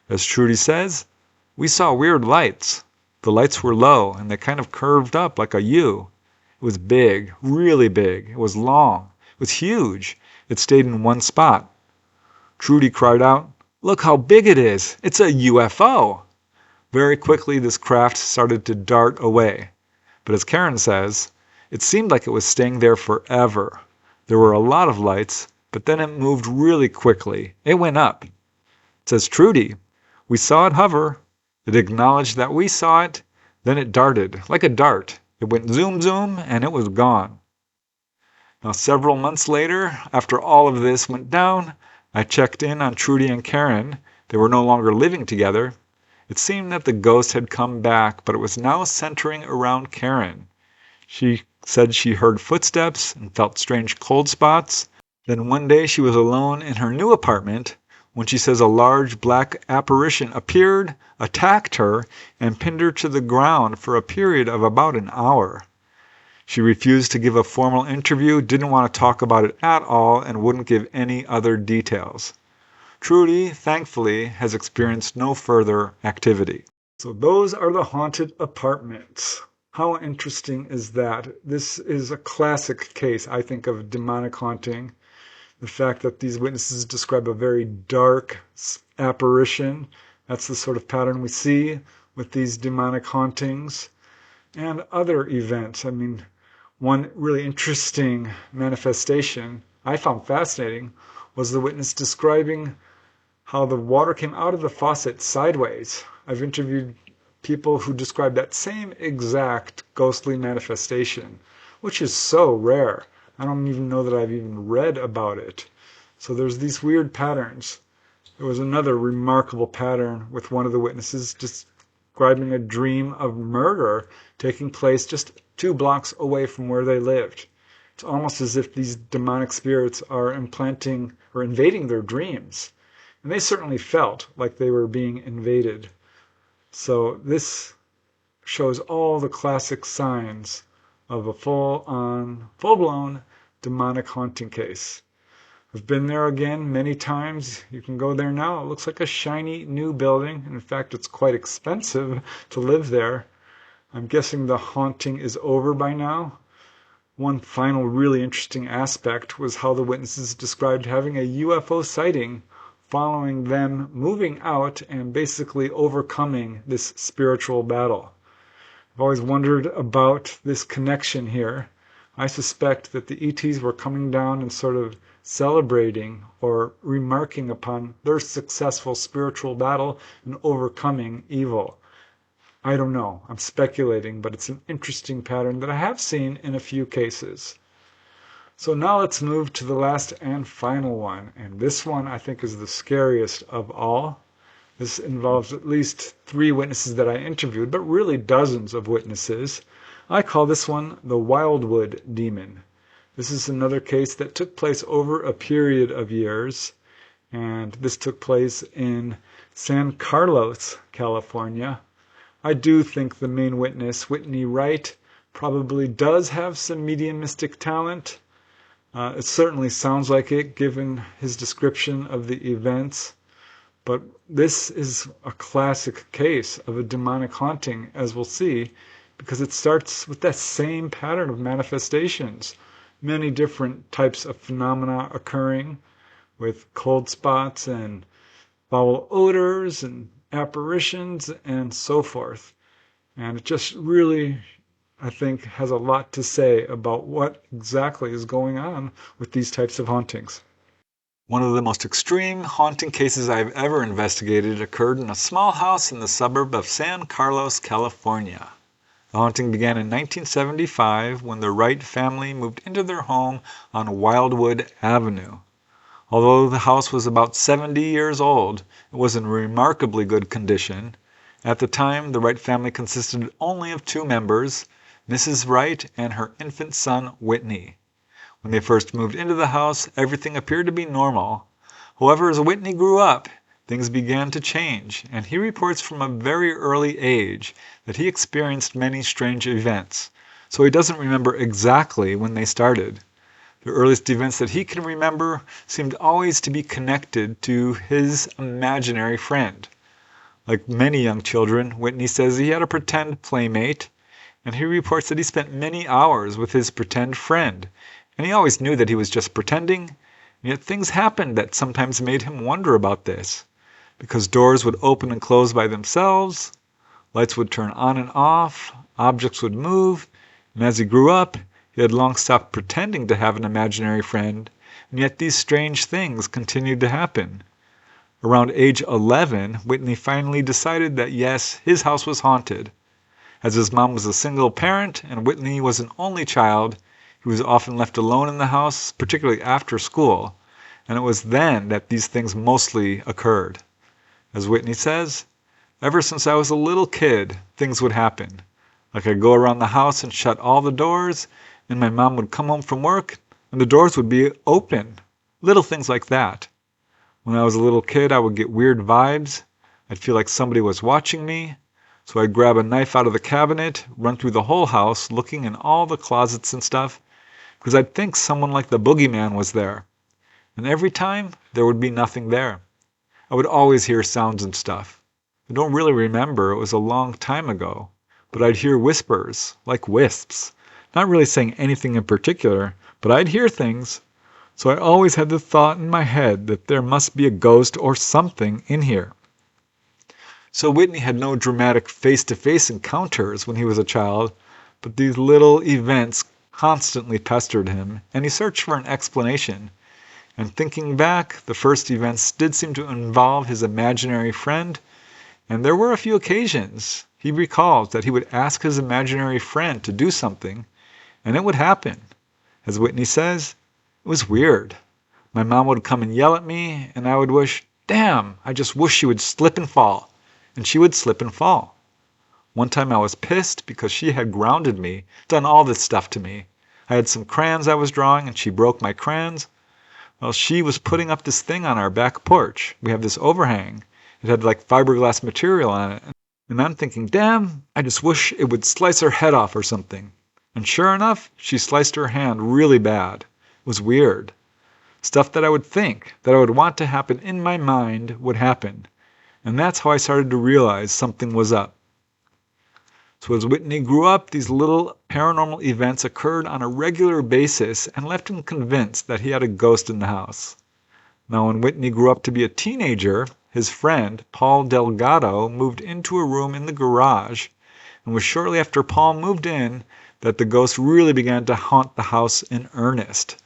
S1: As Trudy says, we saw weird lights. The lights were low, and they kind of curved up like a U. It was big, really big. It was long. It was huge. It stayed in one spot. Trudy cried out, "Look how big it is! It's a UFO!" Very quickly, this craft started to dart away. But as Karen says, it seemed like it was staying there forever. There were a lot of lights, but then it moved really quickly. It went up. Says Trudy, we saw it hover. It acknowledged that we saw it. Then it darted, like a dart. It went zoom, zoom, and it was gone. Now, several months later, after all of this went down, I checked in on Trudy and Karen. They were no longer living together. It seemed that the ghost had come back, but it was now centering around Karen. She said she heard footsteps and felt strange cold spots. Then one day she was alone in her new apartment when she says a large black apparition appeared, attacked her, and pinned her to the ground for a period of about an hour. She refused to give a formal interview, didn't want to talk about it at all, and wouldn't give any other details. Trudy, thankfully, has experienced no further activity. So those are the haunted apartments. How interesting is that? This is a classic case, I think, of demonic haunting. The fact that these witnesses describe a very dark apparition. That's the sort of pattern we see with these demonic hauntings and other events. I mean, one really interesting manifestation I found fascinating was the witness describing how the water came out of the faucet sideways. I've interviewed people who describe that same exact ghostly manifestation, which is so rare. I don't even know that I've even read about it. So there's these weird patterns. There was another remarkable pattern with one of the witnesses describing a dream of murder taking place just 2 blocks away from where they lived. It's almost as if these demonic spirits are implanting or invading their dreams. And they certainly felt like they were being invaded. So this shows all the classic signs of a full-blown demonic haunting case. I've been there again many times. You can go there now. It looks like a shiny new building. In fact, it's quite expensive to live there. I'm guessing the haunting is over by now. One final really interesting aspect was how the witnesses described having a UFO sighting following them moving out and basically overcoming this spiritual battle. I've always wondered about this connection here I suspect that the ETs were coming down and sort of celebrating or remarking upon their successful spiritual battle and overcoming evil. I don't know. I'm speculating, but it's an interesting pattern that I have seen in a few cases. So now let's move to the last and final one. And this one I think is the scariest of all. This involves at least 3 witnesses that I interviewed, but really dozens of witnesses. I call this one the Wildwood Demon. This is another case that took place over a period of years, and this took place in San Carlos, California. I do think the main witness, Whitney Wright, probably does have some mediumistic talent. It certainly sounds like it given his description of the events. But this is a classic case of a demonic haunting, as we'll see, because it starts with that same pattern of manifestations. Many different types of phenomena occurring with cold spots and foul odors and apparitions and so forth. And it just really, I think, has a lot to say about what exactly is going on with these types of hauntings. One of the most extreme haunting cases I've ever investigated occurred in a small house in the suburb of San Carlos, California. The haunting began in 1975 when the Wright family moved into their home on Wildwood Avenue. Although the house was about 70 years old, it was in remarkably good condition. At the time, the Wright family consisted only of 2 members, Mrs. Wright and her infant son, Whitney. When they first moved into the house, everything appeared to be normal. However, as Whitney grew up, things began to change, and he reports from a very early age that he experienced many strange events, so he doesn't remember exactly when they started. The earliest events that he can remember seemed always to be connected to his imaginary friend. Like many young children, Whitney says he had a pretend playmate, and he reports that he spent many hours with his pretend friend, and he always knew that he was just pretending, and yet things happened that sometimes made him wonder about this, because doors would open and close by themselves, lights would turn on and off, objects would move, and as he grew up, he had long stopped pretending to have an imaginary friend, and yet these strange things continued to happen. Around age 11, Whitney finally decided that yes, his house was haunted. As his mom was a single parent and Whitney was an only child, he was often left alone in the house, particularly after school, and it was then that these things mostly occurred. As Whitney says, ever since I was a little kid, things would happen. Like I'd go around the house and shut all the doors, and my mom would come home from work, and the doors would be open. Little things like that. When I was a little kid, I would get weird vibes. I'd feel like somebody was watching me. So I'd grab a knife out of the cabinet, run through the whole house, looking in all the closets and stuff, because I'd think someone like the boogeyman was there. And every time, there would be nothing there. I would always hear sounds and stuff. I don't really remember, it was a long time ago, but I'd hear whispers, like wisps. Not really saying anything in particular, but I'd hear things. So I always had the thought in my head that there must be a ghost or something in here. So Whitney had no dramatic face-to-face encounters when he was a child, but these little events constantly pestered him, and he searched for an explanation. And thinking back, the first events did seem to involve his imaginary friend, and there were a few occasions he recalls that he would ask his imaginary friend to do something, and it would happen. As Whitney says, it was weird. My mom would come and yell at me, and I would wish, damn, I just wish she would slip and fall. And she would slip and fall. One time I was pissed because she had grounded me, done all this stuff to me. I had some crayons I was drawing and she broke my crayons. Well, she was putting up this thing on our back porch. We have this overhang. It had like fiberglass material on it. And I'm thinking, damn, I just wish it would slice her head off or something. And sure enough, she sliced her hand really bad. It was weird. Stuff that I would think, that I would want to happen in my mind would happen. And that's how I started to realize something was up. So as Whitney grew up, these little paranormal events occurred on a regular basis and left him convinced that he had a ghost in the house. Now when Whitney grew up to be a teenager, his friend, Paul Delgado, moved into a room in the garage, and was shortly after Paul moved in that the ghost really began to haunt the house in earnest.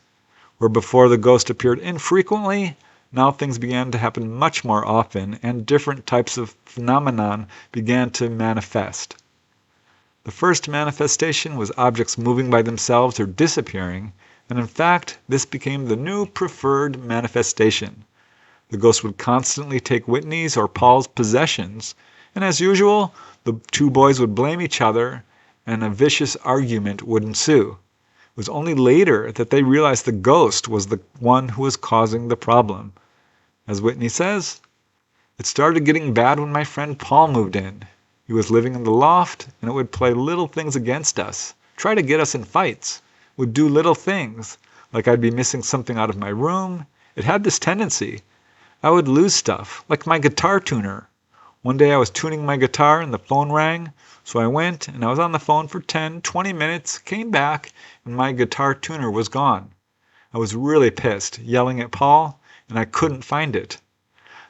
S1: Where before the ghost appeared infrequently, now things began to happen much more often, and different types of phenomenon began to manifest. The first manifestation was objects moving by themselves or disappearing, and in fact, this became the new preferred manifestation. The ghost would constantly take Whitney's or Paul's possessions, and as usual, the two boys would blame each other, and a vicious argument would ensue. It was only later that they realized the ghost was the one who was causing the problem. As Whitney says, "It started getting bad when my friend Paul moved in. He was living in the loft, and it would play little things against us, try to get us in fights, would do little things, like I'd be missing something out of my room. It had this tendency. I would lose stuff, like my guitar tuner. One day I was tuning my guitar and the phone rang, so I went and I was on the phone for 10, 20 minutes, came back, and my guitar tuner was gone. I was really pissed, yelling at Paul, and I couldn't find it.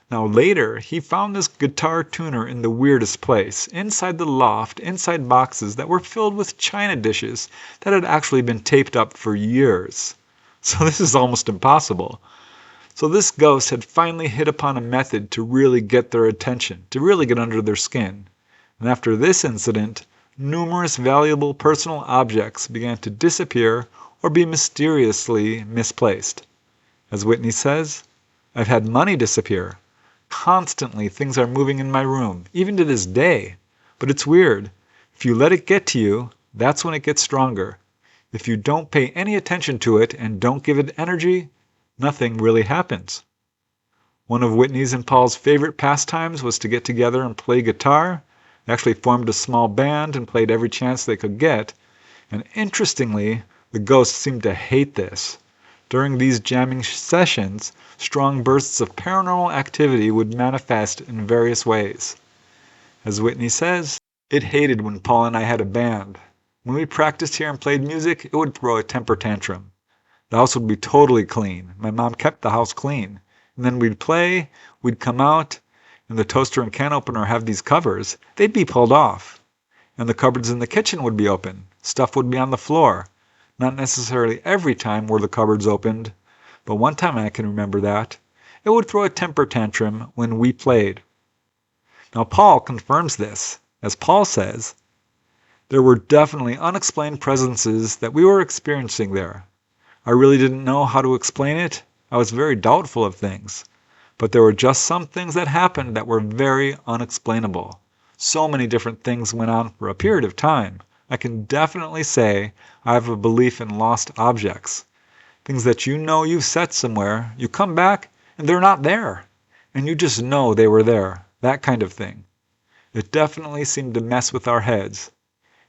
S1: Now later, he found this guitar tuner in the weirdest place, inside the loft, inside boxes that were filled with china dishes that had actually been taped up for years. So this is almost impossible. So this ghost had finally hit upon a method to really get their attention, to really get under their skin. And after this incident, numerous valuable personal objects began to disappear or be mysteriously misplaced. As Whitney says, "I've had money disappear. Constantly things are moving in my room, even to this day. But it's weird. If you let it get to you, that's when it gets stronger. If you don't pay any attention to it and don't give it energy, nothing really happens." One of Whitney's and Paul's favorite pastimes was to get together and play guitar. They actually formed a small band and played every chance they could get. And interestingly, the ghost seemed to hate this. During these jamming sessions, strong bursts of paranormal activity would manifest in various ways. As Whitney says, "It hated when Paul and I had a band. When we practiced here and played music, it would throw a temper tantrum. The house would be totally clean. My mom kept the house clean. And then we'd play, we'd come out, and the toaster and can opener have these covers. They'd be pulled off. And the cupboards in the kitchen would be open. Stuff would be on the floor. Not necessarily every time were the cupboards opened, but one time I can remember that. It would throw a temper tantrum when we played." Now Paul confirms this. As Paul says, "There were definitely unexplained presences that we were experiencing there. I really didn't know how to explain it. I was very doubtful of things. But there were just some things that happened that were very unexplainable. So many different things went on for a period of time. I can definitely say I have a belief in lost objects. Things that you know you've set somewhere, you come back and they're not there. And you just know they were there. That kind of thing. It definitely seemed to mess with our heads.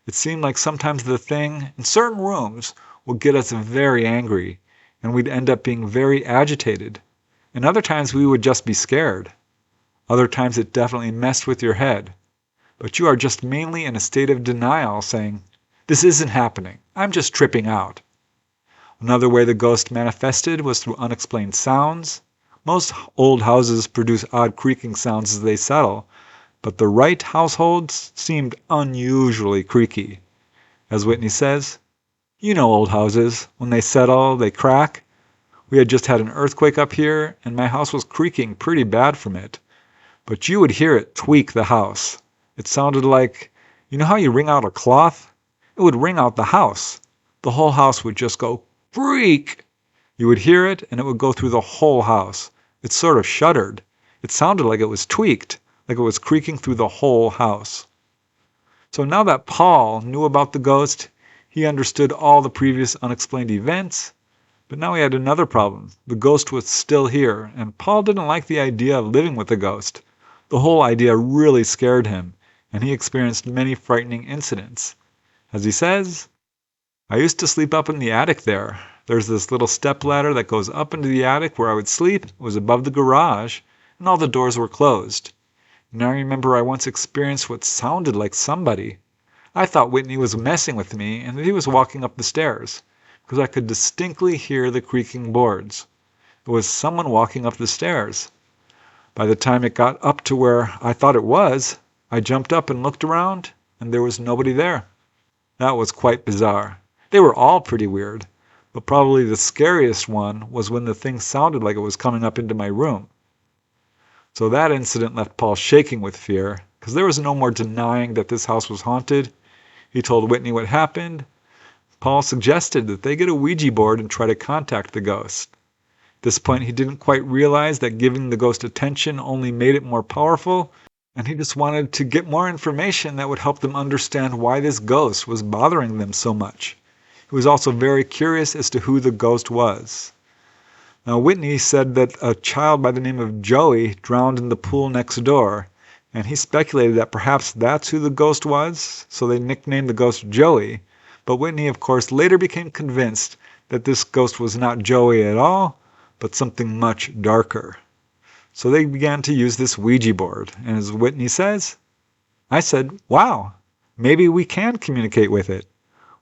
S1: It seemed like sometimes the thing in certain rooms would get us very angry, and we'd end up being very agitated. And other times we would just be scared. Other times it definitely messed with your head. But you are just mainly in a state of denial, saying, 'This isn't happening. I'm just tripping out.' Another way the ghost manifested was through unexplained sounds. Most old houses produce odd creaking sounds as they settle, but the Wright households seemed unusually creaky. As Whitney says, "You know old houses. When they settle, they crack. We had just had an earthquake up here, and my house was creaking pretty bad from it. But you would hear it tweak the house. It sounded like, you know how you wring out a cloth? It would wring out the house. The whole house would just go creak. You would hear it, and it would go through the whole house. It sort of shuddered. It sounded like it was tweaked, like it was creaking through the whole house." So now that Paul knew about the ghost, he understood all the previous unexplained events. But now he had another problem. The ghost was still here, and Paul didn't like the idea of living with the ghost. The whole idea really scared him, and he experienced many frightening incidents. As he says, "I used to sleep up in the attic there. There's this little step ladder that goes up into the attic where I would sleep. It was above the garage, and all the doors were closed. And I remember I once experienced what sounded like somebody. I thought Whitney was messing with me and that he was walking up the stairs, because I could distinctly hear the creaking boards. It was someone walking up the stairs. By the time it got up to where I thought it was, I jumped up and looked around, and there was nobody there. That was quite bizarre. They were all pretty weird, but probably the scariest one was when the thing sounded like it was coming up into my room. So that incident left Paul shaking with fear, because there was no more denying that this house was haunted. He told Whitney what happened. Paul suggested that they get a Ouija board and try to contact the ghost. At this point, he didn't quite realize that giving the ghost attention only made it more powerful, and he just wanted to get more information that would help them understand why this ghost was bothering them so much. He was also very curious as to who the ghost was. Now, Whitney said that a child by the name of Joey drowned in the pool next door, and he speculated that perhaps that's who the ghost was, so they nicknamed the ghost Joey. But Whitney, of course, later became convinced that this ghost was not Joey at all, but something much darker. So they began to use this Ouija board, and as Whitney says, I said, wow, maybe we can communicate with it.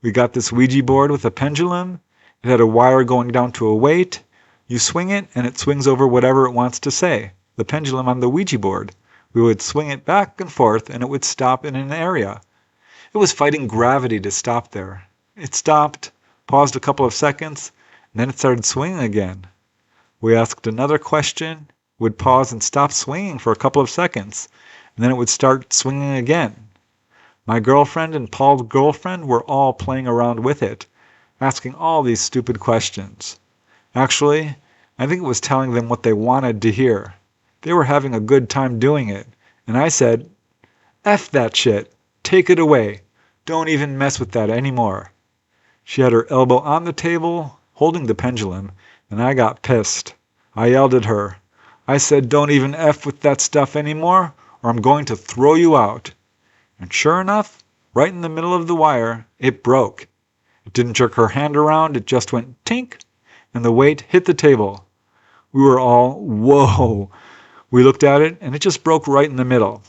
S1: We got this Ouija board with a pendulum. It had a wire going down to a weight. You swing it, and it swings over whatever it wants to say. The pendulum on the Ouija board. We would swing it back and forth, and it would stop in an area. It was fighting gravity to stop there. It stopped, paused a couple of seconds, and then it started swinging again. We asked another question, would pause and stop swinging for a couple of seconds, and then it would start swinging again. My girlfriend and Paul's girlfriend were all playing around with it, asking all these stupid questions. Actually, I think it was telling them what they wanted to hear. They were having a good time doing it, and I said, F that shit, take it away, don't even mess with that anymore. She had her elbow on the table, holding the pendulum, and I got pissed. I yelled at her. I said, don't even F with that stuff anymore, or I'm going to throw you out. And sure enough, right in the middle of the wire, it broke. It didn't jerk her hand around, it just went tink, and the weight hit the table. We were all, whoa. We looked at it, and it just broke right in the middle.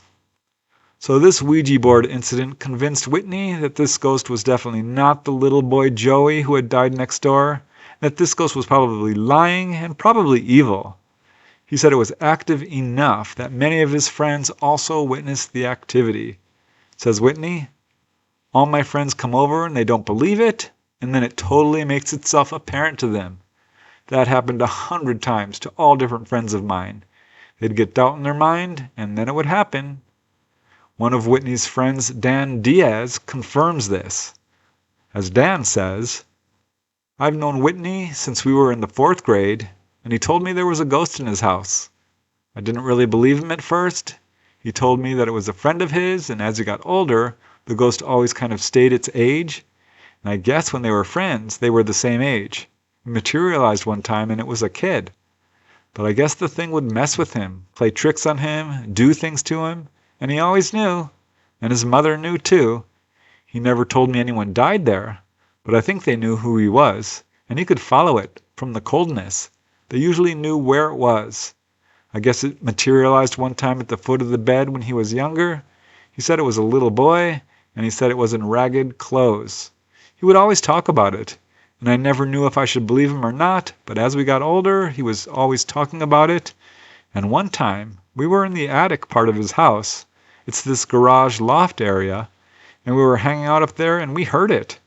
S1: So this Ouija board incident convinced Whitney that this ghost was definitely not the little boy Joey who had died next door, that this ghost was probably lying and probably evil. He said it was active enough that many of his friends also witnessed the activity. Says Whitney, all my friends come over and they don't believe it, and then it totally makes itself apparent to them. That happened 100 times to all different friends of mine. They'd get doubt in their mind, and then it would happen. One of Whitney's friends, Dan Diaz, confirms this. As Dan says, I've known Whitney since we were in the 4th grade, and he told me there was a ghost in his house. I didn't really believe him at first. He told me that it was a friend of his, and as he got older, the ghost always kind of stayed its age. And I guess when they were friends, they were the same age. It materialized one time, and it was a kid. But I guess the thing would mess with him, play tricks on him, do things to him, and he always knew. And his mother knew too. He never told me anyone died there, but I think they knew who he was, and he could follow it from the coldness. They usually knew where it was. I guess it materialized one time at the foot of the bed when he was younger. He said it was a little boy, and he said it was in ragged clothes. He would always talk about it, and I never knew if I should believe him or not, but as we got older, he was always talking about it. And one time, we were in the attic part of his house. It's this garage loft area, and we were hanging out up there, and we heard it.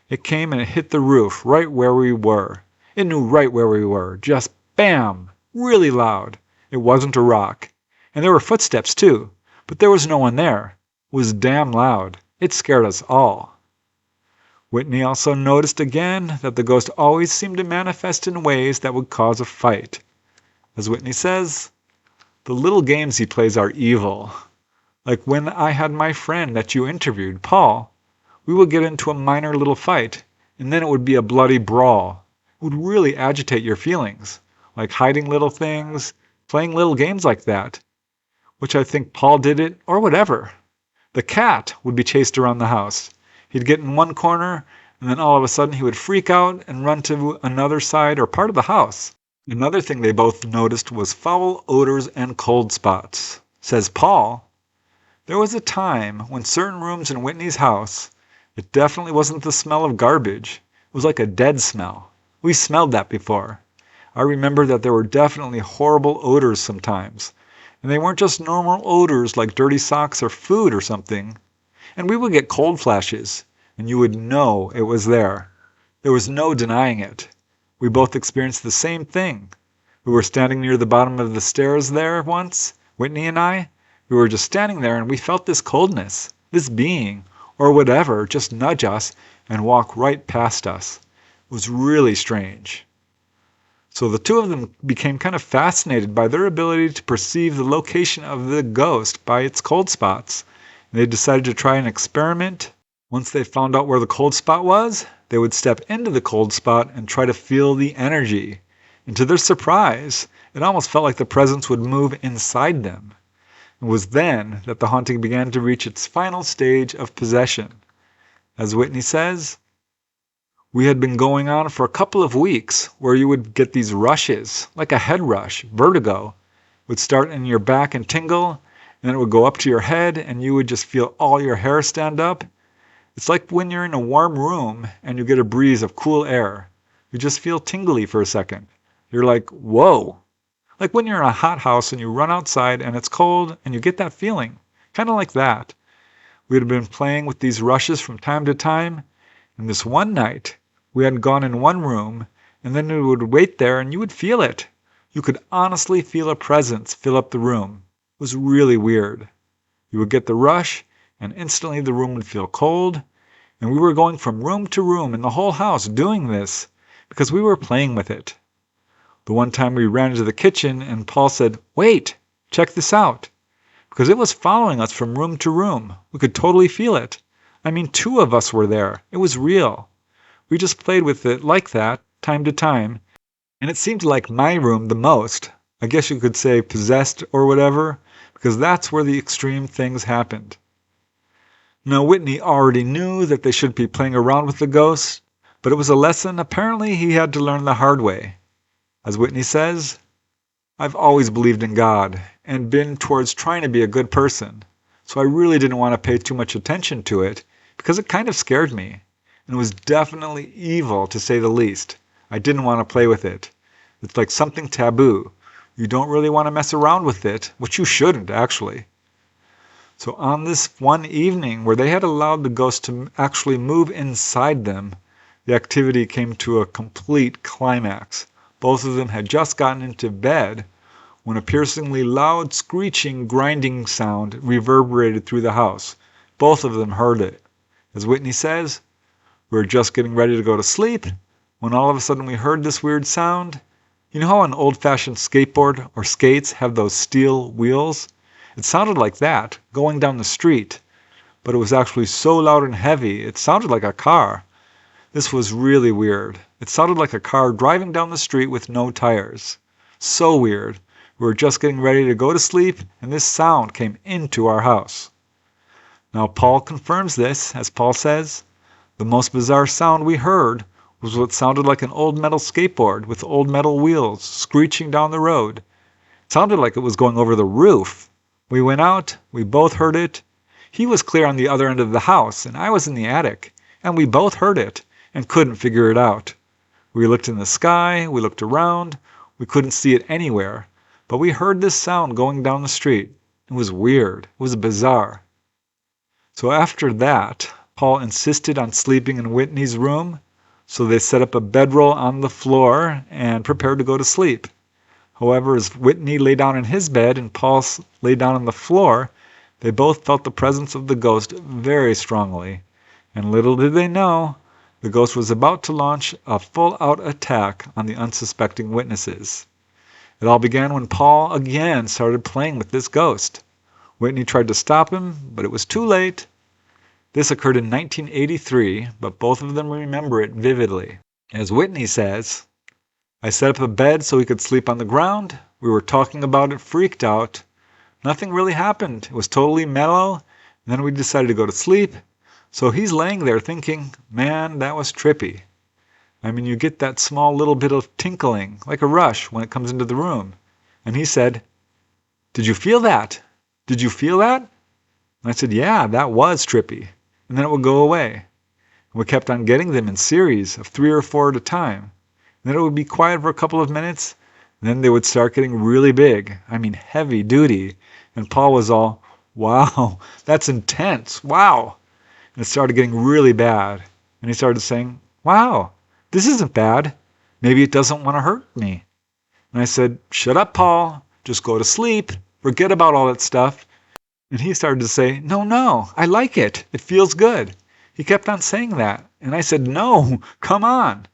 S1: It came and it hit the roof right where we were. It knew right where we were. Just bam! Really loud. It wasn't a rock. And there were footsteps too, but there was no one there. It was damn loud. It scared us all. Whitney also noticed again that the ghost always seemed to manifest in ways that would cause a fight. As Whitney says, the little games he plays are evil. Like when I had my friend that you interviewed, Paul, we would get into a minor little fight, and then it would be a bloody brawl. It would really agitate your feelings, like hiding little things, playing little games like that, which I think Paul did it, or whatever. The cat would be chased around the house. He'd get in one corner, and then all of a sudden he would freak out and run to another side or part of the house. Another thing they both noticed was foul odors and cold spots. Says Paul, there was a time when certain rooms in Whitney's house, it definitely wasn't the smell of garbage. It was like a dead smell. We smelled that before. I remember that there were definitely horrible odors sometimes. And they weren't just normal odors like dirty socks or food or something. And we would get cold flashes, and you would know it was there. There was no denying it. We both experienced the same thing. We were standing near the bottom of the stairs there once, Whitney and I. We were just standing there and we felt this coldness, this being, or whatever, just nudge us and walk right past us. It was really strange. So the two of them became kind of fascinated by their ability to perceive the location of the ghost by its cold spots. And they decided to try an experiment. Once they found out where the cold spot was, they would step into the cold spot and try to feel the energy. And to their surprise, it almost felt like the presence would move inside them. It was then that the haunting began to reach its final stage of possession. As Whitney says, we had been going on for a couple of weeks where you would get these rushes, like a head rush, vertigo. It would start in your back and tingle, and then it would go up to your head and you would just feel all your hair stand up. It's like when you're in a warm room and you get a breeze of cool air. You just feel tingly for a second. You're like, whoa. Like when you're in a hot house and you run outside and it's cold and you get that feeling. Kind of like that. We had been playing with these rushes from time to time. And this one night, we had gone in one room and then we would wait there and you would feel it. You could honestly feel a presence fill up the room. It was really weird. You would get the rush and instantly the room would feel cold. And we were going from room to room in the whole house doing this because we were playing with it. The one time we ran into the kitchen and Paul said, "Wait, check this out." Because it was following us from room to room. We could totally feel it. I mean, 2 of us were there. It was real. We just played with it like that, time to time. And it seemed to like my room the most. I guess you could say possessed or whatever, because that's where the extreme things happened. Now, Whitney already knew that they shouldn't be playing around with the ghosts, but it was a lesson apparently he had to learn the hard way. As Whitney says, I've always believed in God and been towards trying to be a good person, so I really didn't want to pay too much attention to it because it kind of scared me, and it was definitely evil to say the least. I didn't want to play with it. It's like something taboo. You don't really want to mess around with it, which you shouldn't actually. So on this one evening where they had allowed the ghost to actually move inside them, the activity came to a complete climax. Both of them had just gotten into bed when a piercingly loud, screeching, grinding sound reverberated through the house. Both of them heard it. As Whitney says, we were just getting ready to go to sleep when all of a sudden we heard this weird sound. You know how an old-fashioned skateboard or skates have those steel wheels? It sounded like that, going down the street, but it was actually so loud and heavy, it sounded like a car. This was really weird. It sounded like a car driving down the street with no tires. So weird. We were just getting ready to go to sleep, and this sound came into our house. Now, Paul confirms this, as Paul says. The most bizarre sound we heard was what sounded like an old metal skateboard with old metal wheels screeching down the road. It sounded like it was going over the roof. We went out. We both heard it. He was clear on the other end of the house, and I was in the attic, and we both heard it and couldn't figure it out. We looked in the sky, we looked around, we couldn't see it anywhere, but we heard this sound going down the street. It was weird, it was bizarre. So after that, Paul insisted on sleeping in Whitney's room, so they set up a bedroll on the floor and prepared to go to sleep. However, as Whitney lay down in his bed and Paul lay down on the floor, they both felt the presence of the ghost very strongly, and little did they know, the ghost was about to launch a full-out attack on the unsuspecting witnesses. It all began when Paul again started playing with this ghost. Whitney tried to stop him, but it was too late. This occurred in 1983, but both of them remember it vividly. As Whitney says, I set up a bed so he could sleep on the ground. We were talking about it, freaked out. Nothing really happened. It was totally mellow. And then we decided to go to sleep. So he's laying there thinking, man, that was trippy. I mean, you get that small little bit of tinkling, like a rush, when it comes into the room. And he said, did you feel that? Did you feel that? And I said, yeah, that was trippy. And then it would go away. And we kept on getting them in series of 3 or 4 at a time. And then it would be quiet for a couple of minutes. And then they would start getting really big. I mean, heavy duty. And Paul was all, wow, that's intense. Wow. and it started getting really bad. And he started saying, wow, this isn't bad. Maybe it doesn't want to hurt me. And I said, shut up, Paul. Just go to sleep. Forget about all that stuff. And he started to say, no, I like it. It feels good. He kept on saying that. And I said, no, come on.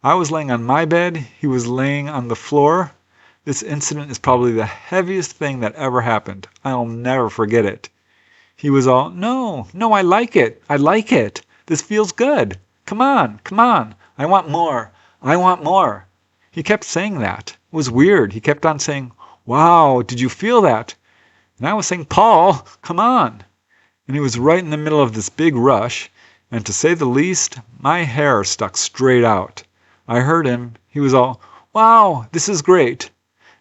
S1: I was laying on my bed. He was laying on the floor. This incident is probably the heaviest thing that ever happened. I'll never forget it. He was all, no, I like it. I like it. This feels good. Come on. I want more. He kept saying that. It was weird. He kept on saying, wow, did you feel that? And I was saying, Paul, come on. And he was right in the middle of this big rush. And to say the least, my hair stuck straight out. I heard him. He was all, wow, this is great.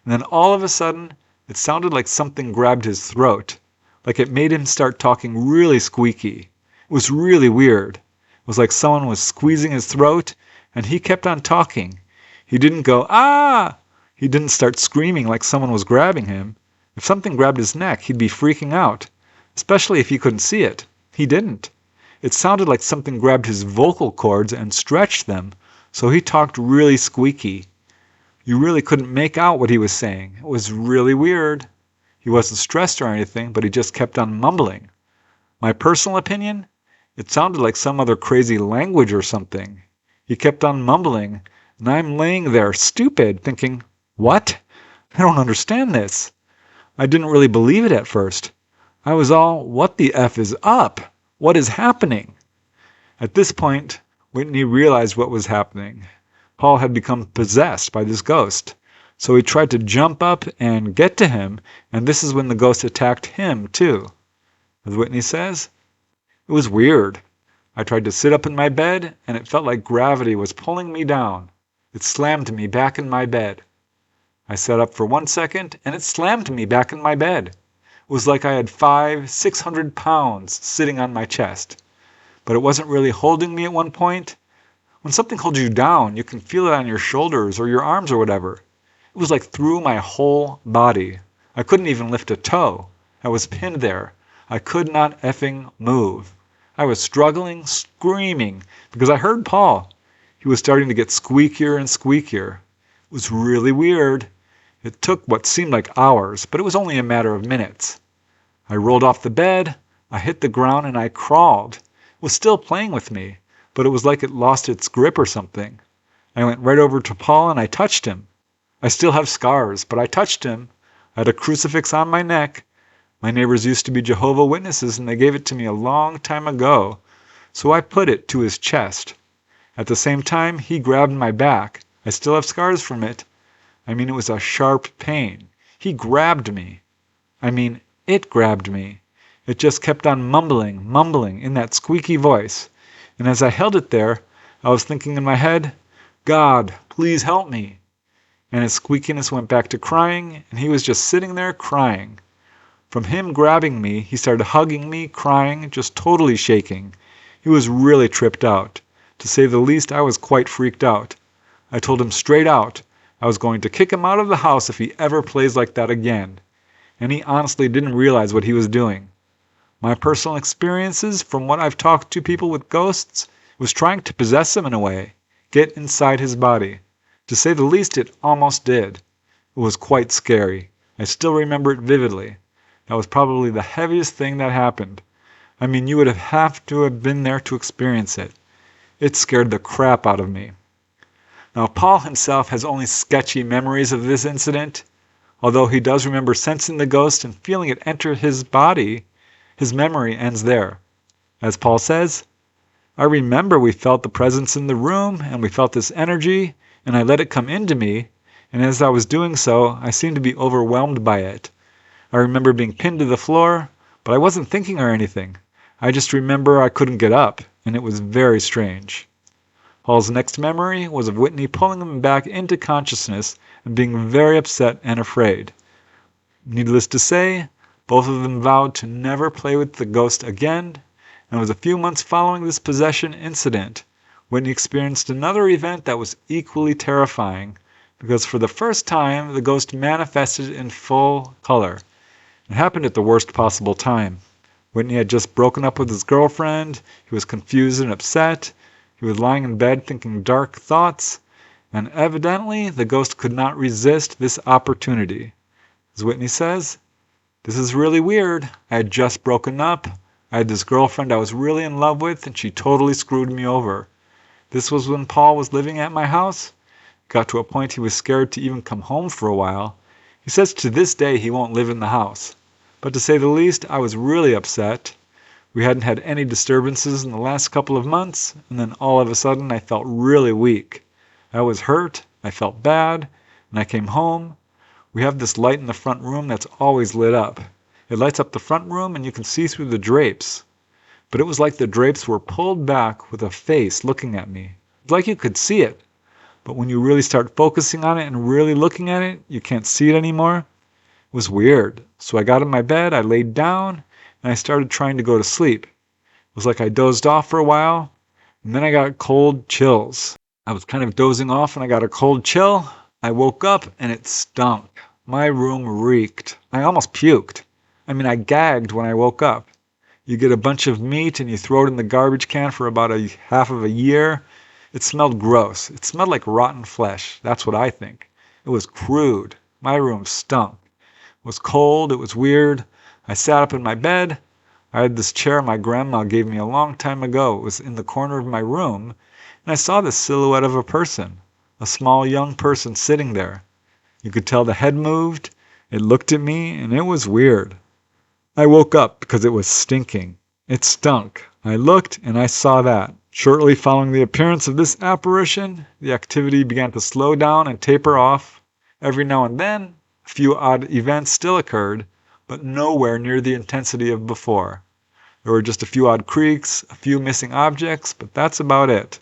S1: And then all of a sudden, it sounded like something grabbed his throat. Like it made him start talking really squeaky. It was really weird. It was like someone was squeezing his throat, and he kept on talking. He didn't go, ah! He didn't start screaming like someone was grabbing him. If something grabbed his neck, he'd be freaking out, especially if he couldn't see it. He didn't. It sounded like something grabbed his vocal cords and stretched them, so he talked really squeaky. You really couldn't make out what he was saying. It was really weird. He wasn't stressed or anything, but he just kept on mumbling. My personal opinion? It sounded like some other crazy language or something. He kept on mumbling, and I'm laying there, stupid, thinking, what? I don't understand this. I didn't really believe it at first. I was all, what the F is up? What is happening? At this point, Whitney realized what was happening. Paul had become possessed by this ghost. So he tried to jump up and get to him, and this is when the ghost attacked him, too. As Whitney says, it was weird. I tried to sit up in my bed, and it felt like gravity was pulling me down. It slammed me back in my bed. I sat up for 1 second, and it slammed me back in my bed. It was like I had 600 pounds sitting on my chest. But it wasn't really holding me at one point. When something holds you down, you can feel it on your shoulders or your arms or whatever. It was like through my whole body. I couldn't even lift a toe. I was pinned there. I could not effing move. I was struggling, screaming, because I heard Paul. He was starting to get squeakier and squeakier. It was really weird. It took what seemed like hours, but it was only a matter of minutes. I rolled off the bed, I hit the ground, and I crawled. It was still playing with me, but it was like it lost its grip or something. I went right over to Paul and I touched him. I still have scars, but I touched him. I had a crucifix on my neck. My neighbors used to be Jehovah's Witnesses, and they gave it to me a long time ago, so I put it to his chest. At the same time, he grabbed my back. I still have scars from it. I mean, it was a sharp pain. He grabbed me. It grabbed me. It just kept on mumbling in that squeaky voice. And as I held it there, I was thinking in my head, God, please help me. And his squeakiness went back to crying, and he was just sitting there crying. From him grabbing me, he started hugging me, crying, just totally shaking. He was really tripped out. To say the least, I was quite freaked out. I told him straight out I was going to kick him out of the house if he ever plays like that again. And he honestly didn't realize what he was doing. My personal experiences from what I've talked to people with ghosts was trying to possess him in a way, get inside his body. To say the least, it almost did. It was quite scary. I still remember it vividly. That was probably the heaviest thing that happened. I mean, you would have to have been there to experience it. It scared the crap out of me. Now, Paul himself has only sketchy memories of this incident. Although he does remember sensing the ghost and feeling it enter his body, his memory ends there. As Paul says, I remember we felt the presence in the room, and we felt this energy, and I let it come into me, and as I was doing so, I seemed to be overwhelmed by it. I remember being pinned to the floor, but I wasn't thinking or anything. I just remember I couldn't get up, and it was very strange. Paul's next memory was of Whitney pulling him back into consciousness and being very upset and afraid. Needless to say, both of them vowed to never play with the ghost again, and it was a few months following this possession incident Whitney experienced another event that was equally terrifying, because for the first time the ghost manifested in full color. It happened at the worst possible time. Whitney had just broken up with his girlfriend. He was confused and upset. He was lying in bed thinking dark thoughts. And evidently, the ghost could not resist this opportunity. As Whitney says, "This is really weird. I had just broken up. I had this girlfriend I was really in love with, and she totally screwed me over. This was when Paul was living at my house. Got to a point he was scared to even come home for a while. He says to this day he won't live in the house. But to say the least, I was really upset. We hadn't had any disturbances in the last couple of months, and then all of a sudden I felt really weak. I was hurt, I felt bad, and I came home. We have this light in the front room that's always lit up. It lights up the front room and you can see through the drapes. But it was like the drapes were pulled back with a face looking at me. It's like you could see it. But when you really start focusing on it and really looking at it, you can't see it anymore. It was weird. So I got in my bed, I laid down, and I started trying to go to sleep. It was like I dozed off for a while, and then I got cold chills. I was kind of dozing off and I got a cold chill. I woke up and it stunk. My room reeked. I almost puked. I gagged when I woke up. You get a bunch of meat and you throw it in the garbage can for about half of a year. It smelled gross. It smelled like rotten flesh. That's what I think. It was crude. My room stunk. It was cold. It was weird. I sat up in my bed. I had this chair my grandma gave me a long time ago. It was in the corner of my room. And I saw the silhouette of a person. A small young person sitting there. You could tell the head moved. It looked at me and it was weird. I woke up because it was stinking. It stunk. I looked and I saw that. Shortly following the appearance of this apparition, the activity began to slow down and taper off. Every now and then, a few odd events still occurred, but nowhere near the intensity of before. There were just a few odd creaks, a few missing objects, but that's about it.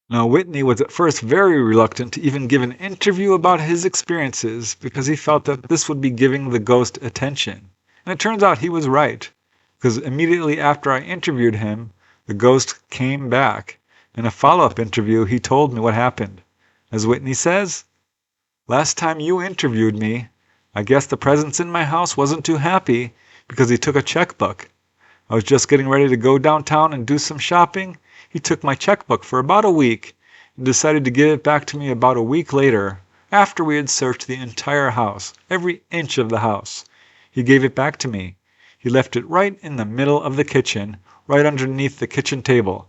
S1: Now, Whitney was at first very reluctant to even give an interview about his experiences because he felt that this would be giving the ghost attention. And it turns out he was right, because immediately after I interviewed him, the ghost came back. In a follow-up interview, he told me what happened. As Whitney says, "Last time you interviewed me, I guess the presence in my house wasn't too happy because he took a checkbook. I was just getting ready to go downtown and do some shopping. He took my checkbook for about a week and decided to give it back to me about a week later, after we had searched the entire house, every inch of the house. He gave it back to me. He left it right in the middle of the kitchen, right underneath the kitchen table.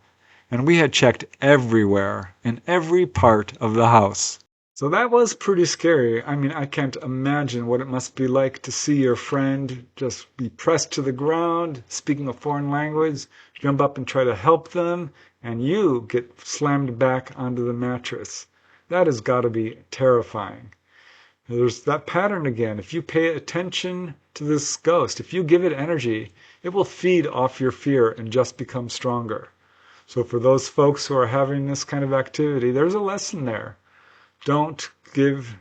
S1: And we had checked everywhere, in every part of the house." So that was pretty scary. I can't imagine what it must be like to see your friend just be pressed to the ground, speaking a foreign language, jump up and try to help them, and you get slammed back onto the mattress. That has got to be terrifying. There's that pattern again. If you pay attention to this ghost, if you give it energy, it will feed off your fear and just become stronger. So for those folks who are having this kind of activity, there's a lesson there. Don't give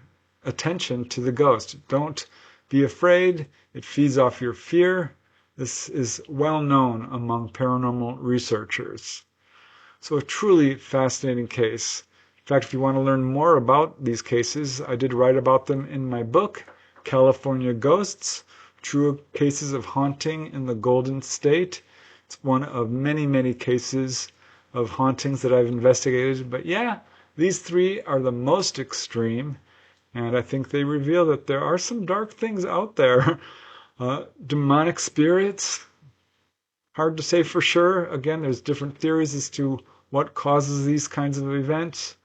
S1: attention to the ghost. Don't be afraid. It feeds off your fear. This is well known among paranormal researchers. So a truly fascinating case. In fact, if you want to learn more about these cases, I did write about them in my book, California Ghosts, True Cases of Haunting in the Golden State. It's one of many, many cases of hauntings that I've investigated. But yeah, these three are the most extreme, and I think they reveal that there are some dark things out there. Demonic spirits, hard to say for sure. Again, there's different theories as to what causes these kinds of events.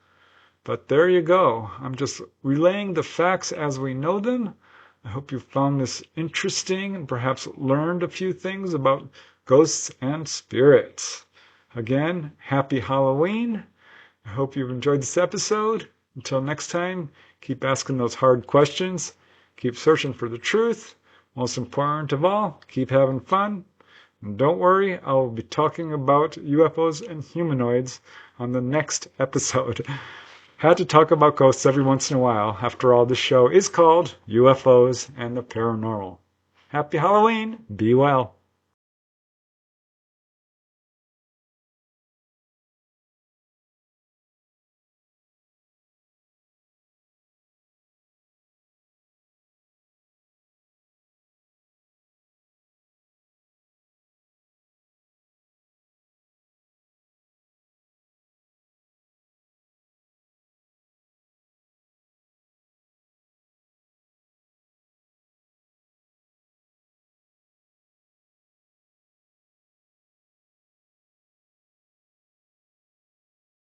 S1: But there you go. I'm just relaying the facts as we know them. I hope you found this interesting and perhaps learned a few things about ghosts and spirits. Again, happy Halloween. I hope you've enjoyed this episode. Until next time, keep asking those hard questions. Keep searching for the truth. Most important of all, keep having fun. And don't worry, I'll be talking about UFOs and humanoids on the next episode. Had to talk about ghosts every once in a while. After all, this show is called UFOs and the Paranormal. Happy Halloween. Be well.